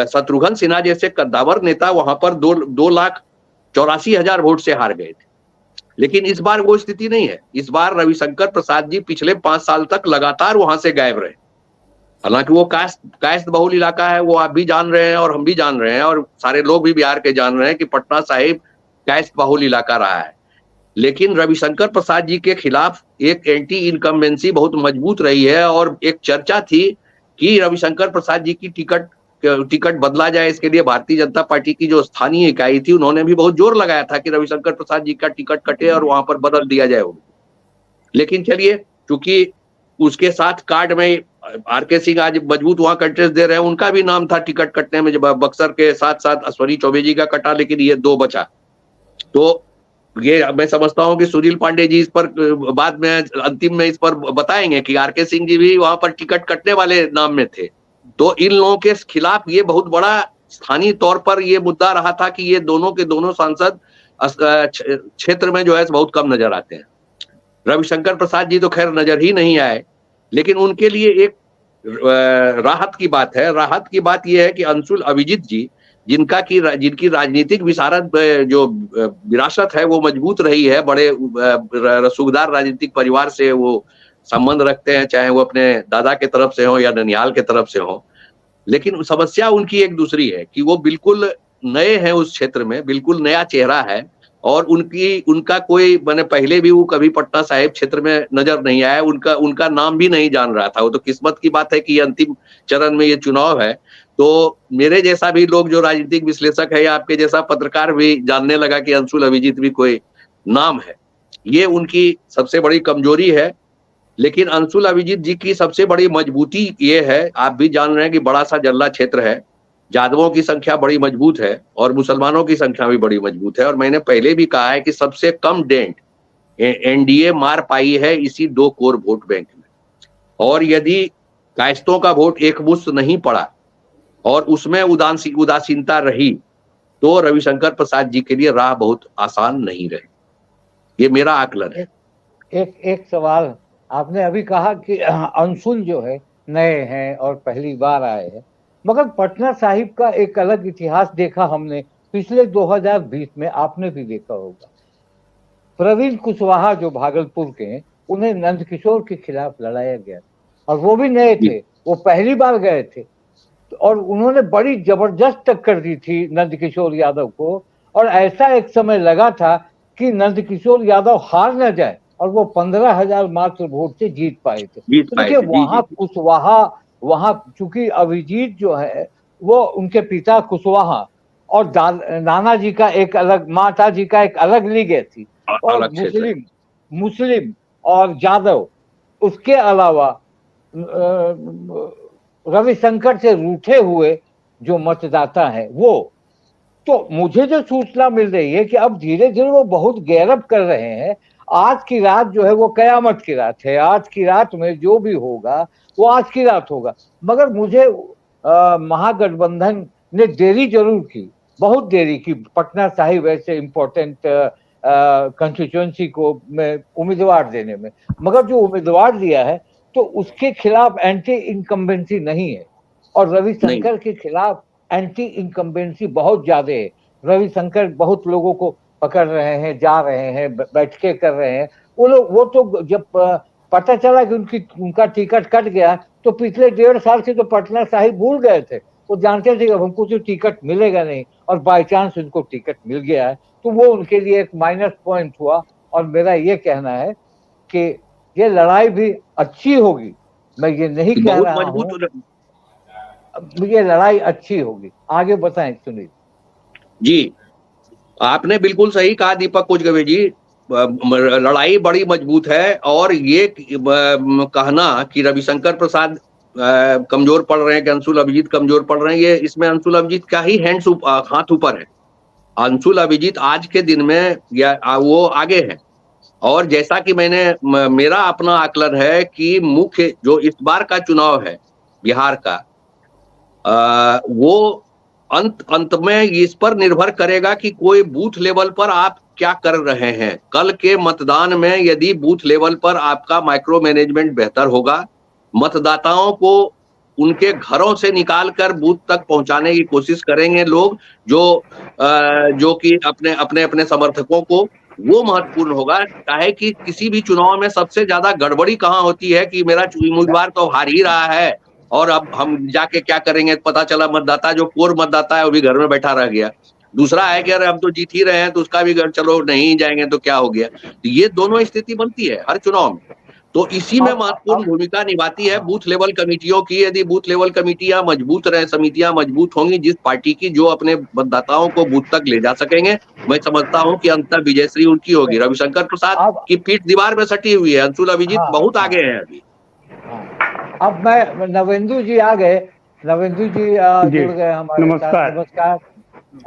शत्रुघ्न सिन्हा जैसे कद्दावर नेता वहां पर 2,84,000 वोट से हार गए थे। लेकिन इस बार वो स्थिति नहीं है। इस बार रविशंकर प्रसाद जी पिछले 5 साल तक लगातार वहां से गायब रहे। हालांकि वो कास्ट बहुल इलाका है, वो आप भी जान रहे हैं और हम भी जान रहे हैं और सारे लोग भी बिहार के जान रहे हैं कि पटना साहिब कास्ट बहुल इलाका रहा है। लेकिन रविशंकर प्रसाद जी के खिलाफ एक एंटी इनकम्बेंसी बहुत मजबूत रही है। और एक चर्चा थी कि रविशंकर प्रसाद जी की टिकट बदला जाए। इसके लिए भारतीय जनता पार्टी की जो स्थानीय इकाई थी उन्होंने भी बहुत जोर लगाया था कि रविशंकर प्रसाद जी का टिकट कटे और वहां पर बदल दिया जाए उनको। लेकिन चलिए, क्योंकि उसके साथ कार्ड में आर.के. सिंह आज मजबूत वहां कंटेस्ट दे रहे हैं, उनका भी नाम था टिकट कटने में, जब बक्सर के साथ साथ अश्वनी चौबे जी का कटा, लेकिन ये 2 बचा। तो ये मैं समझता हूं कि सुनील पांडे जी इस पर बाद में अंतिम में इस पर बताएंगे कि आर.के. सिंह जी भी वहां पर टिकट कटने वाले नाम में थे। तो इन लोगों के खिलाफ ये बहुत बड़ा स्थानीय तौर पर ये मुद्दा रहा था कि ये दोनों के दोनों सांसद क्षेत्र में जो है बहुत कम नजर आते हैं। रविशंकर प्रसाद जी तो खैर नजर ही नहीं आए, लेकिन उनके लिए एक राहत की बात है। राहत की बात यह है कि अंशुल अभिजीत जी, जिनकी राजनीतिक विशारद जो विरासत है वो मजबूत रही है, बड़े रसूखदार राजनीतिक परिवार से वो संबंध रखते हैं, चाहे वो अपने दादा के तरफ से हो या ननिहाल के तरफ से हो। लेकिन समस्या उनकी एक दूसरी है कि वो बिल्कुल नए हैं उस क्षेत्र में, बिल्कुल नया चेहरा है, और उनका कोई, मैंने पहले भी वो कभी पटना साहिब क्षेत्र में नजर नहीं आया, उनका नाम भी नहीं जान रहा था। वो तो किस्मत की बात है कि अंतिम चरण में ये चुनाव है, तो मेरे जैसा भी लोग जो राजनीतिक विश्लेषक है या आपके जैसा पत्रकार भी जानने लगा कि अंशुल अभिजीत भी कोई नाम है। ये उनकी सबसे बड़ी कमजोरी है। लेकिन अंशुल अभिजीत जी की सबसे बड़ी मजबूती ये है, आप भी जान रहे हैं कि बड़ा सा जल्ला क्षेत्र है, यादवों की संख्या बड़ी मजबूत है और मुसलमानों की संख्या भी बड़ी मजबूत है। और मैंने पहले भी कहा है कि सबसे कम डेंट एनडीए मार पाई है इसी 2 कोर वोट बैंक में। और यदि कायस्तों का वोट एकमुश्त नहीं पड़ा और उसमें उदासीनता रही, तो रविशंकर प्रसाद जी के लिए राह बहुत आसान नहीं रही। ये मेरा आकलन है। एक सवाल, आपने अभी कहा कि अंशुल जो है नए हैं और पहली बार आए हैं, मगर पटना साहिब का एक अलग इतिहास देखा हमने पिछले 2020 में, आपने भी देखा होगा। प्रवीण कुशवाहा जो भागलपुर के हैं, उन्हें नंदकिशोर के खिलाफ लड़ाया गया और वो भी नए थे, वो पहली बार गए थे और उन्होंने बड़ी जबरदस्त टक्कर दी थी नंदकिशोर यादव को। और ऐसा एक समय लगा था कि नंदकिशोर यादव हार न जाए और वो 15,000 मात्र वोट से जीत पाए थे। देखिए वहां कुशवाहा, वहां चूंकि अभिजीत जो है वो उनके पिता कुशवाहा और नाना जी का एक अलग, माता जी का एक अलग लीग थी, और मुस्लिम और यादव, उसके अलावा रविशंकर से रूठे हुए जो मतदाता है वो, तो मुझे जो सूचना मिल रही है कि अब धीरे धीरे वो बहुत गैरब कर रहे हैं। आज की रात जो है वो कयामत की रात है, आज की रात में जो भी होगा वो आज की रात होगा। मगर मुझे महागठबंधन ने देरी जरूर की, बहुत देरी की, पटना साहिब ऐसे इम्पोर्टेंट कंस्टिट्यूएंसी को में उम्मीदवार देने में, मगर जो उम्मीदवार दिया है तो उसके खिलाफ एंटी इनकम्बेंसी नहीं है और रविशंकर के खिलाफ एंटी इनकम्बेंसी बहुत ज्यादा है। रविशंकर बहुत लोगों को पकड़ रहे हैं, जा रहे हैं, बैठकें कर रहे हैं। वो तो जब पता चला कि उनका टिकट कट गया तो पिछले 1.5 साल से तो पटना साहिब भूल गए थे। वो जानते थे कि हमको तो टिकट मिलेगा नहीं, और बाई चांस उनको टिकट मिल गया है, तो वो उनके लिए एक माइनस पॉइंट हुआ। और मेरा ये कहना है कि ये लड़ाई भी अच्छी होगी, मैं ये नहीं कह रहा हूं, ये लड़ाई अच्छी होगी। आगे बताएं सुनील जी। आपने बिल्कुल सही कहा दीपक कुचगवे जी, लड़ाई बड़ी मजबूत है। और ये कहना कि रविशंकर प्रसाद कमजोर पड़ रहे हैं कि अंशुल अभिजीत कमजोर पड़ रहे हैं, ये इसमें अंशुल अभिजीत का ही हाथ ऊपर है। अंशुल अभिजीत आज के दिन में वो आगे है। और जैसा कि मेरा अपना आकलन है कि मुख्य जो इस बार का चुनाव है बिहार का, वो अंत में इस पर निर्भर करेगा कि कोई बूथ लेवल पर आप क्या कर रहे हैं। कल के मतदान में यदि बूथ लेवल पर आपका माइक्रो मैनेजमेंट बेहतर होगा, मतदाताओं को उनके घरों से निकालकर बूथ तक पहुंचाने की कोशिश करेंगे लोग, जो कि अपने समर्थकों को, वो महत्वपूर्ण होगा। चाहे कि किसी भी चुनाव में सबसे ज्यादा गड़बड़ी कहाँ होती है कि मेरा उम्मीदवार तो हार ही रहा है और अब हम जाके क्या करेंगे, पता चला मतदाता जो कोर मतदाता है वो भी घर में बैठा रह गया। दूसरा है कि अरे हम तो जीत ही रहे हैं तो उसका भी घर, चलो नहीं जाएंगे तो क्या हो गया। तो ये दोनों स्थिति बनती है हर चुनाव में। तो इसी में महत्वपूर्ण भूमिका निभाती है बूथ लेवल कमेटियों की। यदि बूथ लेवल कमेटियां मजबूत रहे, समितियां मजबूत होंगी, जिस पार्टी की जो अपने मतदाताओं को बूथ तक ले जा सकेंगे, मैं समझता हूं कि अंतर विजयश्री उनकी होगी। रविशंकर प्रसाद की पीठ दीवार में सटी हुई है, अंशुल अभिजीत बहुत आगे हैं अभी। अब मैं नवेंदु जी आ गए, नवेंदु जी जुड़ गए हमारे साथ। नमस्कार।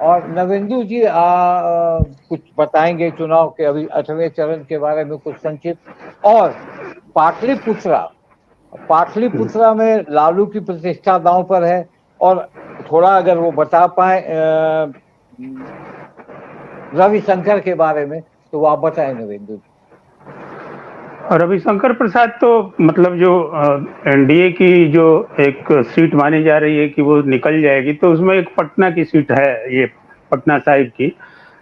और नवेंदु जी कुछ बताएंगे चुनाव के अभी 8वें चरण के बारे में कुछ संक्षिप्त। और पाटलिपुत्रा में लालू की प्रतिष्ठा दांव पर है, और थोड़ा अगर वो बता पाए रविशंकर के बारे में तो वो आप बताएं नवेंदु जी। रविशंकर प्रसाद तो मतलब जो एनडीए की जो एक सीट मानी जा रही है कि वो निकल जाएगी, तो उसमें एक पटना की सीट है, ये पटना साहिब की।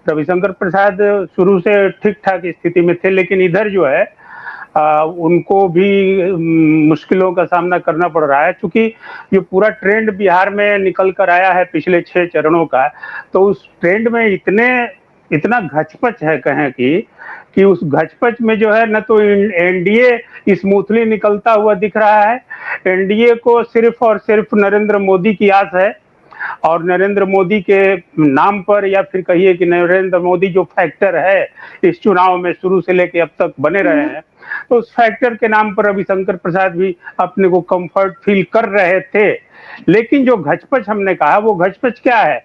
रविशंकर प्रसाद शुरू से ठीक ठाक स्थिति में थे, लेकिन इधर जो है उनको भी मुश्किलों का सामना करना पड़ रहा है, क्योंकि जो पूरा ट्रेंड बिहार में निकल कर आया है पिछले 6 चरणों का, तो उस ट्रेंड में इतना घचपच है कहें कि उस घचपच में जो है न तो एनडीए स्मूथली निकलता हुआ दिख रहा है। एनडीए को सिर्फ और सिर्फ नरेंद्र मोदी की आस है, और नरेंद्र मोदी के नाम पर, या फिर कहिए कि नरेंद्र मोदी जो फैक्टर है इस चुनाव में शुरू से लेके अब तक बने रहे हैं, तो उस फैक्टर के नाम पर रविशंकर प्रसाद भी अपने को कंफर्ट फील कर रहे थे। लेकिन जो घचपच हमने कहा, वो घचपच क्या है?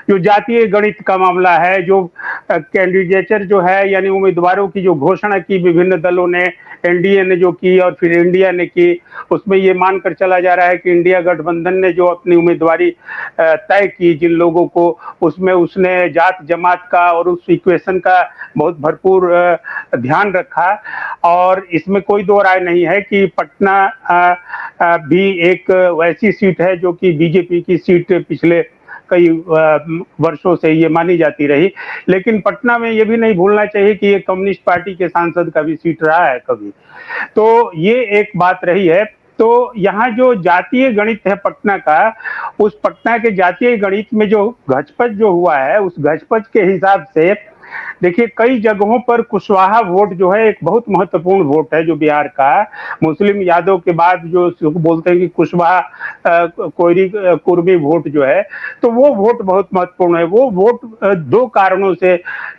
जो जातीय गणित का मामला है, जो कैंडिडेचर जो है, यानी उम्मीदवारों की जो घोषणा की विभिन्न दलों ने, एनडीए ने जो की और फिर इंडिया ने की, उसमें ये मानकर चला जा रहा है कि इंडिया गठबंधन ने जो अपनी उम्मीदवारी तय की जिन लोगों को, उसमें उसने जात जमात का और उस इक्वेशन का बहुत भरपूर ध्यान रखा। और इसमें कोई दो राय नहीं है कि पटना भी एक वैसी सीट है जो कि बीजेपी की सीट पिछले कई वर्षों से ये मानी जाती रही। लेकिन पटना में ये भी नहीं भूलना चाहिए कि ये कम्युनिस्ट पार्टी के सांसद का भी सीट रहा है कभी, तो ये एक बात रही है। तो यहाँ जो जातीय गणित है पटना का, उस पटना के जातीय गणित में जो घचपच जो हुआ है, उस घचपच के हिसाब से देखिए कई जगहों पर कुशवाहा वोट जो है एक बहुत महत्वपूर्ण वोट है, जो बिहार का मुस्लिम यादव के बाद जो बोलते हैं कि कुशवाहा कोयरी कुर्मी वोट जो है, तो वो वोट बहुत महत्वपूर्ण है। वो वोट 2 कारणों से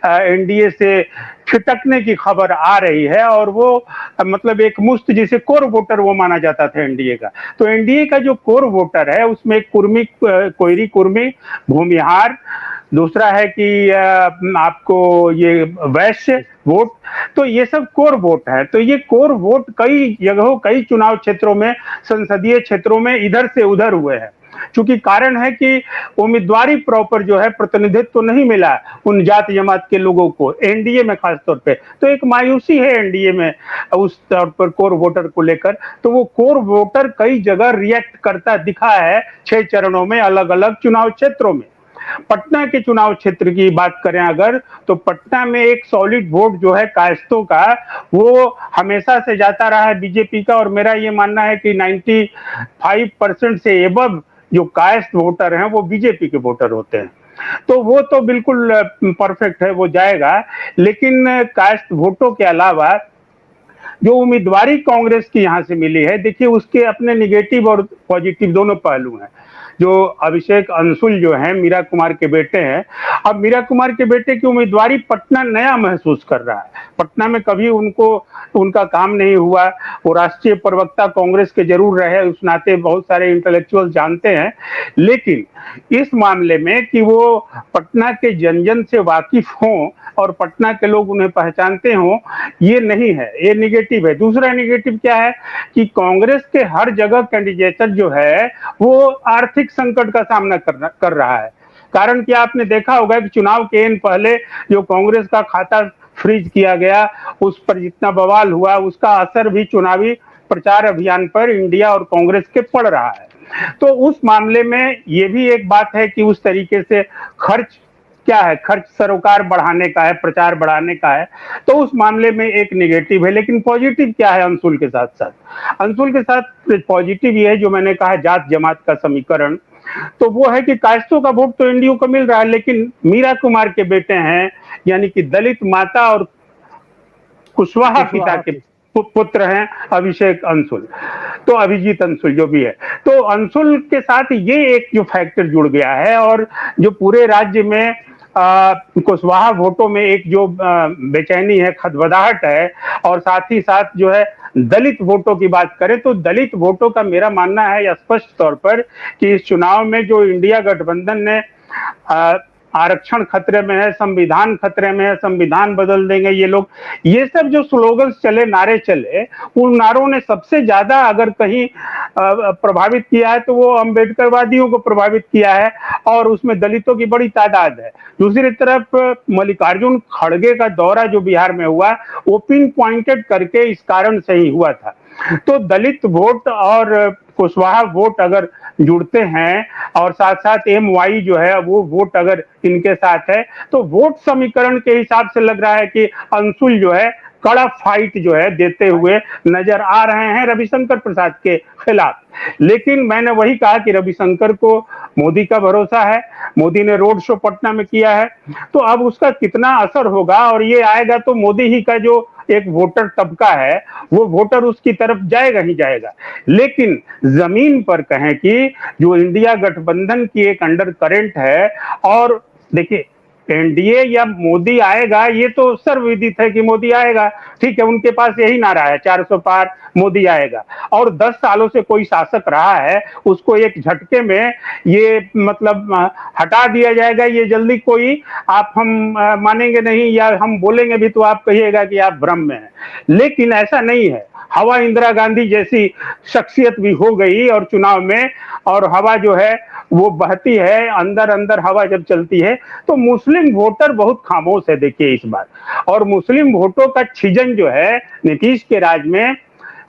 एनडीए से छिटकने की खबर आ रही है, और वो मतलब एक मुश्त जिसे कोर वोटर वो माना जाता था एनडीए का, तो एनडीए का जो कोर वोटर है उसमें कुर्मी, कोयरी कुर्मी, भूमिहार, दूसरा है कि आपको ये वैश्य वोट, तो ये सब कोर वोट है। तो ये कोर वोट कई जगहों, कई चुनाव क्षेत्रों में, संसदीय क्षेत्रों में इधर से उधर हुए हैं, क्योंकि कारण है कि उम्मीदवारी प्रॉपर जो है प्रतिनिधित्व तो नहीं मिला उन जात जमात के लोगों को एनडीए में खास तौर पे। तो एक मायूसी है एनडीए में उस तौर पर कोर वोटर को लेकर। तो वो कोर वोटर कई जगह रिएक्ट करता दिखा है 6 चरणों में, अलग अलग चुनाव क्षेत्रों में। पटना के चुनाव क्षेत्र की बात करें अगर, तो पटना में एक सॉलिड वोट जो है कायस्थों का, वो हमेशा से जाता रहा है बीजेपी का, और मेरा ये मानना है कि 95% से एबव जो कायस्थ वोटर हैं वो बीजेपी के वोटर होते हैं। तो वो तो बिल्कुल परफेक्ट है, वो जाएगा। लेकिन कायस्थ वोटों के अलावा जो उम्मीदवारी कांग्रेस की यहाँ से मिली है, देखिए उसके अपने निगेटिव और पॉजिटिव दोनों पहलू हैं। जो अभिषेक अंशुल जो हैं, मीरा कुमार के बेटे हैं, अब मीरा कुमार के बेटे की उम्मीदवारी पटना नया महसूस कर रहा है। पटना में कभी उनका काम नहीं हुआ, वो राष्ट्रीय प्रवक्ता कांग्रेस के जरूर रहे, उस नाते बहुत सारे इंटेलेक्चुअल जानते हैं। लेकिन इस मामले में कि वो पटना के जन जन से वाकिफ हों और पटना के लोग उन्हें पहचानते हों, ये नहीं है, ये निगेटिव है। दूसरा निगेटिव क्या है कि कांग्रेस के हर जगह कैंडिडेटर जो है वो आर्थिक संकट का सामना कर रहा है। कारण क्या, आपने देखा होगा कि चुनाव के पहले जो कांग्रेस का खाता फ्रीज किया गया, उस पर जितना बवाल हुआ, उसका असर भी चुनावी प्रचार अभियान पर इंडिया और कांग्रेस के पड़ रहा है। तो उस मामले में ये भी एक बात है कि उस तरीके से खर्च क्या है, खर्च सरोकार बढ़ाने का है, प्रचार बढ़ाने का है, तो उस मामले में एक निगेटिव है। लेकिन पॉजिटिव क्या है अंशुल के साथ साथ? अंशुल के साथ पॉजिटिव ये है जो मैंने कहा, जात जमात का समीकरण, तो वो है कि कायस्थों का वोट तो एनडीए को मिल रहा है, लेकिन मीरा कुमार के बेटे हैं, यानी कि दलित माता और कुशवाहा पिता के पुत्र हैं अभिषेक अंशुल, तो अभिजीत अंशुल जो भी है, तो अंशुल के साथ ये एक जो फैक्टर जुड़ गया है और जो पूरे राज्य में कुशवाहा वोटों में एक जो बेचैनी है, खदबदाहट है, और साथ ही साथ जो है दलित वोटों की बात करें तो दलित वोटों का मेरा मानना है स्पष्ट तौर पर कि इस चुनाव में जो इंडिया गठबंधन ने आरक्षण खतरे में है, संविधान खतरे में है, संविधान बदल देंगे ये लोग, ये सब जो स्लोगन्स चले, नारे चले, उन नारों ने सबसे ज्यादा अगर कहीं प्रभावित किया है तो वो अम्बेडकरवादियों को प्रभावित किया है और उसमें दलितों की बड़ी तादाद है। दूसरी तरफ मल्लिकार्जुन खड़गे का दौरा जो बिहार में हुआ वो पिन पॉइंटेड करके इस कारण से ही हुआ था। तो दलित वोट और कुशवाहा वोट अगर जुड़ते हैं और साथ साथ MY जो है वो वोट अगर इनके साथ है तो वोट समीकरण के हिसाब से लग रहा है कि अंशुल जो है कड़ा फाइट जो है देते हुए नजर आ रहे हैं रविशंकर प्रसाद के खिलाफ। लेकिन मैंने वही कहा कि रविशंकर को मोदी का भरोसा है, मोदी ने रोड शो पटना में किया है, तो अब उसका कितना असर होगा और ये आएगा तो मोदी ही का जो एक वोटर तबका है वो वोटर उसकी तरफ जाएगा ही जाएगा। लेकिन जमीन पर कहें कि जो इंडिया गठबंधन की एक अंडर करंट है, और देखिए एनडीए या मोदी आएगा ये तो सर्वविदित है कि मोदी आएगा, ठीक है, उनके पास यही नारा है 400 पार मोदी आएगा, और 10 सालों से कोई शासक रहा है उसको एक झटके में ये मतलब हटा दिया जाएगा, ये जल्दी कोई आप हम मानेंगे नहीं, या हम बोलेंगे भी तो आप कहिएगा कि आप भ्रम में हैं। लेकिन ऐसा नहीं है, हवा इंदिरा गांधी जैसी शख्सियत भी हो गई और चुनाव में, और हवा जो है वो बहती है, अंदर अंदर हवा जब चलती है तो मुस्लिम वोटर बहुत खामोश है देखिए इस बार, और मुस्लिम वोटों का छिजन जो है नीतीश के राज में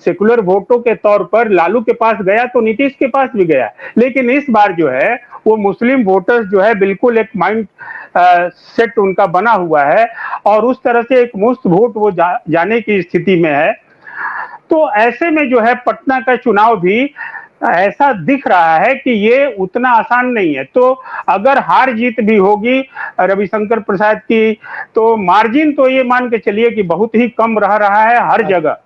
सेकुलर वोटों के तौर पर लालू के पास गया तो नीतीश के पास भी गया, लेकिन इस बार जो है वो मुस्लिम वोटर्स जो है बिल्कुल एक माइंड सेट उनका बना हुआ है और उस तरह से एक मुफ्त वोट वो जाने की स्थिति में है। तो ऐसे में जो है पटना का चुनाव भी ऐसा दिख रहा है कि ये उतना आसान नहीं है। तो अगर हार जीत भी होगी रविशंकर प्रसाद की तो मार्जिन तो ये मान के चलिए कि बहुत ही कम रहा है हर जगह।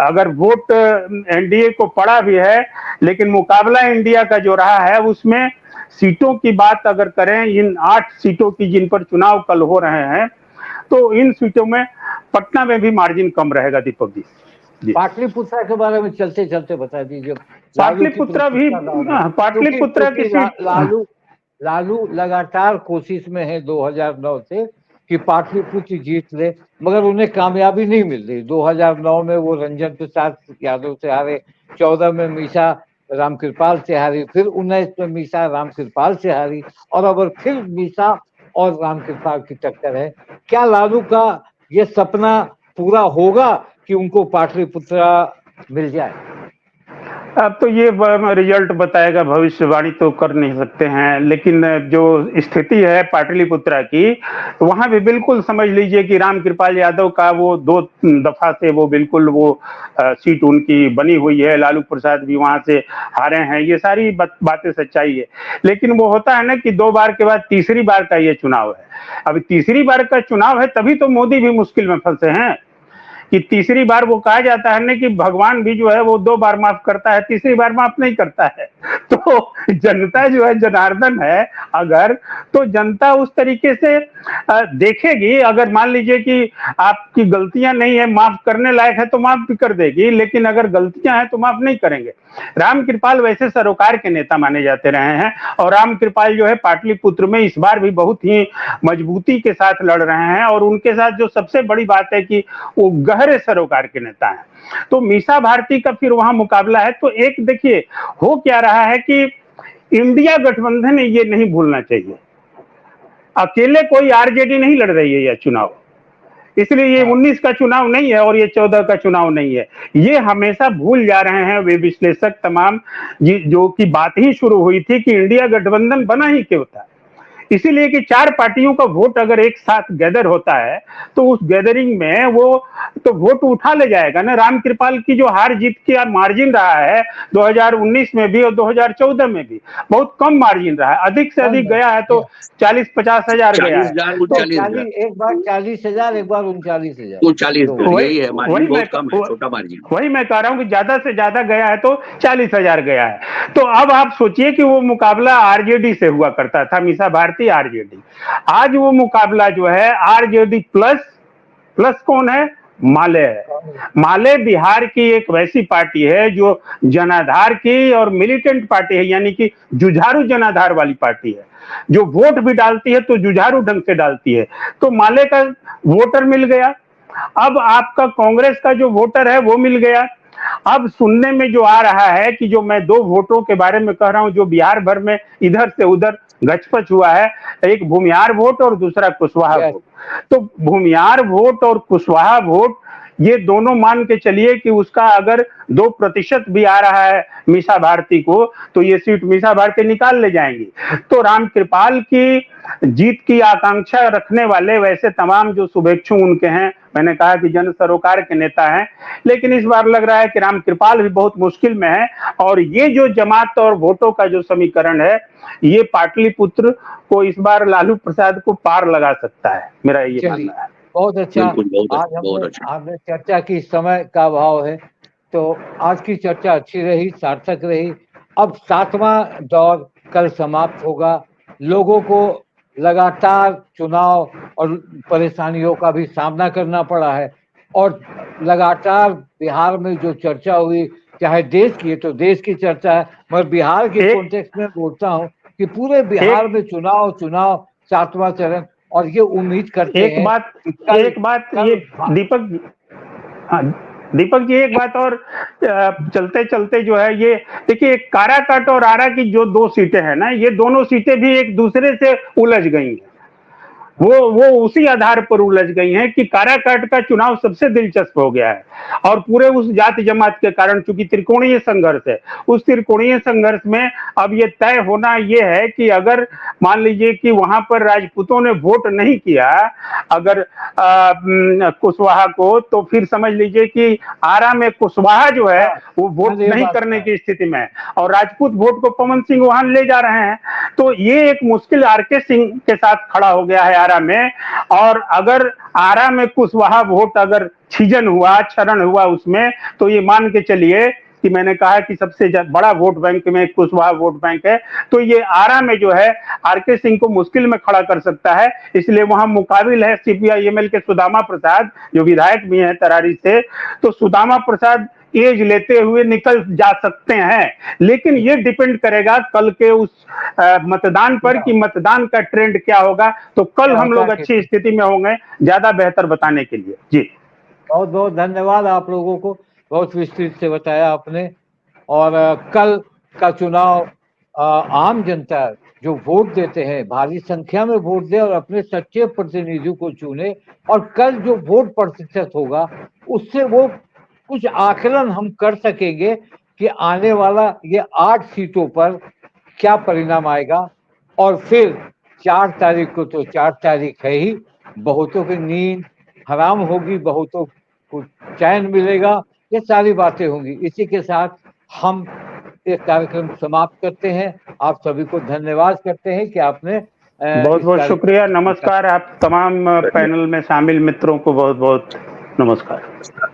अगर वोट एनडीए को पड़ा भी है, लेकिन मुकाबला इंडिया का जो रहा है उसमें सीटों की बात अगर करें, इन 8 सीटों की जिन पर चुनाव कल हो रहे हैं, तो इन सीटों में पटना में भी मार्जिन कम रहेगा। दीपक जी, पाटलिपुत्रा के बारे में चलते चलते बता दीजिए। पाटलिपुत्रा भी, पाटलिपुत्रा की सीट लालू लगातार कोशिश में है 2009 से कि पाटलिपुत्र जीत ले, मगर उन्हें कामयाबी नहीं मिल रही। 2009 में वो रंजन प्रसाद यादव से हारे, 14 में मीसा रामकृपाल से हारी, फिर 19 में मीसा रामकृपाल से हारी, और अब फिर मीसा और रामकृपाल की टक्कर है। क्या लालू का ये सपना पूरा होगा कि उनको पाटलिपुत्रा मिल जाए? अब तो ये रिजल्ट बताएगा, भविष्यवाणी तो कर नहीं सकते हैं, लेकिन जो स्थिति है पाटलिपुत्रा की, वहां भी बिल्कुल समझ लीजिए कि रामकृपाल यादव का वो 2 दफा से वो बिल्कुल वो सीट उनकी बनी हुई है, लालू प्रसाद भी वहां से हारे हैं, ये सारी बातें सच्चाई है। लेकिन वो होता है ना कि 2 बार के बाद तीसरी बार का ये चुनाव है। अब तीसरी बार का चुनाव है, तभी तो मोदी भी मुश्किल में फंसे हैं कि तीसरी बार वो कहा जाता है ना कि भगवान भी जो है वो 2 बार माफ करता है, तीसरी बार माफ नहीं करता है। तो जनता जो है जनार्दन है, अगर तो जनता उस तरीके से देखेगी, अगर मान लीजिए कि आपकी गलतियां नहीं है, माफ करने लायक है तो माफ भी कर देगी, लेकिन अगर गलतियां हैं तो माफ नहीं करेंगे। रामकृपाल वैसे सरोकार के नेता माने जाते रहे हैं, और रामकृपाल जो है पाटलिपुत्र में इस बार भी बहुत ही मजबूती के साथ लड़ रहे हैं, और उनके साथ जो सबसे बड़ी बात है कि वो गहरे सरोकार के नेता हैं। तो मीसा भारती का फिर वहां मुकाबला है। तो एक देखिए हो क्या रहा है कि इंडिया गठबंधन ये नहीं भूलना चाहिए, अकेले कोई आरजेडी नहीं लड़ रही है यह चुनाव, इसलिए ये 19 का चुनाव नहीं है और ये 14 का चुनाव नहीं है। ये हमेशा भूल जा रहे हैं वे विश्लेषक तमाम, जो कि बात ही शुरू हुई थी कि इंडिया गठबंधन बना ही क्यों था। इसीलिए कि 4 पार्टियों का वोट अगर एक साथ गैदर होता है तो उस गैदरिंग में वो तो वोट उठा ले जाएगा ना। रामकृपाल की जो हार जीत का मार्जिन रहा है 2019 में भी और 2014 में भी बहुत कम मार्जिन रहा है, अधिक से अधिक गया है तो 40-50 हजार गया है। 40,000 एक बार 40,000, एक बार 39,000, 39,000 यही है मार्जिन, बहुत कम है, छोटा मार्जिन। वही मैं कह रहा हूँ कि ज्यादा से ज्यादा गया है तो 40,000 गया है। तो अब आप सोचिए कि वो मुकाबला आरजेडी से हुआ करता था, मीसा भारती आरजेडी, आज वो मुकाबला जो है आरजेडी प्लस कौन है, माले है। माले बिहार की एक वैसी पार्टी है जो जनाधार की और मिलिटेंट पार्टी है, यानी कि जुझारू जनाधार वाली पार्टी है, जो वोट भी डालती है तो जुझारू ढंग से डालती है। तो माले का वोटर मिल गया, अब आपका कांग्रेस का जो वोटर है वो मिल गया। अब सुनने में जो आ रहा है कि जो मैं 2 वोटों के बारे में कह रहा हूं जो बिहार भर में इधर से उधर गचपच हुआ है, एक भूमिहार वोट और दूसरा कुशवाहा वोट। तो भूमिहार वोट और कुशवाहा वोट ये दोनों मान के चलिए कि उसका अगर 2% भी आ रहा है मीसा भारती को तो ये सीट मीसा भारती निकाल ले जाएंगी। तो रामकृपाल की जीत की आकांक्षा रखने वाले वैसे तमाम जो शुभेच्छु उनके हैं, मैंने कहा कि जन सरोकार के नेता हैं, लेकिन इस बार लग रहा है कि रामकृपाल भी बहुत मुश्किल में है। और ये जो जमात और वोटों का जो समीकरण है ये पाटलिपुत्र को इस बार लालू प्रसाद को पार लगा सकता है, मेरा ये मानना है। बहुत अच्छा। आज हमने चर्चा की, समय का अभाव है तो आज की चर्चा अच्छी रही, सार्थक रही। अब 7वां दौर कल समाप्त होगा। लोगों को लगातार चुनाव और परेशानियों का भी सामना करना पड़ा है और लगातार बिहार में जो चर्चा हुई, चाहे देश की है तो देश की चर्चा है, मगर बिहार के कॉन्टेक्स्ट में बोलता हूँ कि पूरे बिहार में चुनाव 7वां चरण, और ये उम्मीद करते हैं। एक बात ये दीपक जी एक बात और चलते चलते जो है ये देखिए, काराकाट और आरा की जो 2 सीटें हैं ना, ये दोनों सीटें भी एक दूसरे से उलझ गई हैं। वो उसी आधार पर उलझ गई हैं कि काराकाट का चुनाव सबसे दिलचस्प हो गया है और पूरे उस जाति जमात के कारण, चूंकि त्रिकोणीय संघर्ष है, उस त्रिकोणीय संघर्ष में अब ये तय होना ये है कि अगर मान लीजिए कि वहां पर राजपूतों ने वोट नहीं किया अगर कुशवाहा को, तो फिर समझ लीजिए कि आरा में कुशवाहा जो है वो वोट नहीं करने की स्थिति में है और राजपूत वोट को पवन सिंह वहां ले जा रहे हैं। तो ये एक मुश्किल आरके सिंह के साथ खड़ा हो गया है आरा में। और अगर आरा में कुशवाहा वोट अगर छीजन हुआ, क्षरण हुआ उसमें, तो ये मान के चलिए कि मैंने कहा कि सबसे बड़ा वोट बैंक में कुशवाहा वोट बैंक है, तो ये आरा में जो है आरके सिंह को मुश्किल में खड़ा कर सकता है। इसलिए वहां मुकाबिल है सीपीआई-एमएल के सुदामा प्रसाद जो विधायक भी हैं तरारी से। तो सुदामा प्रसाद एज लेते हुए निकल जा सकते हैं, लेकिन ये डिपेंड करेगा कल के उस मतदान पर कि मतदान का ट्रेंड क्या होगा। तो कल हम लोग अच्छी स्थिति में होंगे ज्यादा बेहतर बताने के लिए। जी बहुत बहुत धन्यवाद आप लोगों को, बहुत विस्तृत से बताया आपने। और कल का चुनाव आम जनता जो वोट देते हैं भारी संख्या में वोट दे और अपने सच्चे प्रतिनिधि को चुने, और कल जो वोट प्रतिशत होगा उससे वो कुछ आकलन हम कर सकेंगे कि आने वाला ये 8 सीटों पर क्या परिणाम आएगा। और फिर 4 तारीख को तो 4 तारीख है ही, बहुतों की नींद हराम होगी, बहुतों को चैन मिलेगा, ये सारी बातें होंगी। इसी के साथ हम एक कार्यक्रम समाप्त करते हैं। आप सभी को धन्यवाद करते हैं कि आपने बहुत बहुत शुक्रिया। नमस्कार। आप तमाम पैनल में शामिल मित्रों को बहुत बहुत नमस्कार।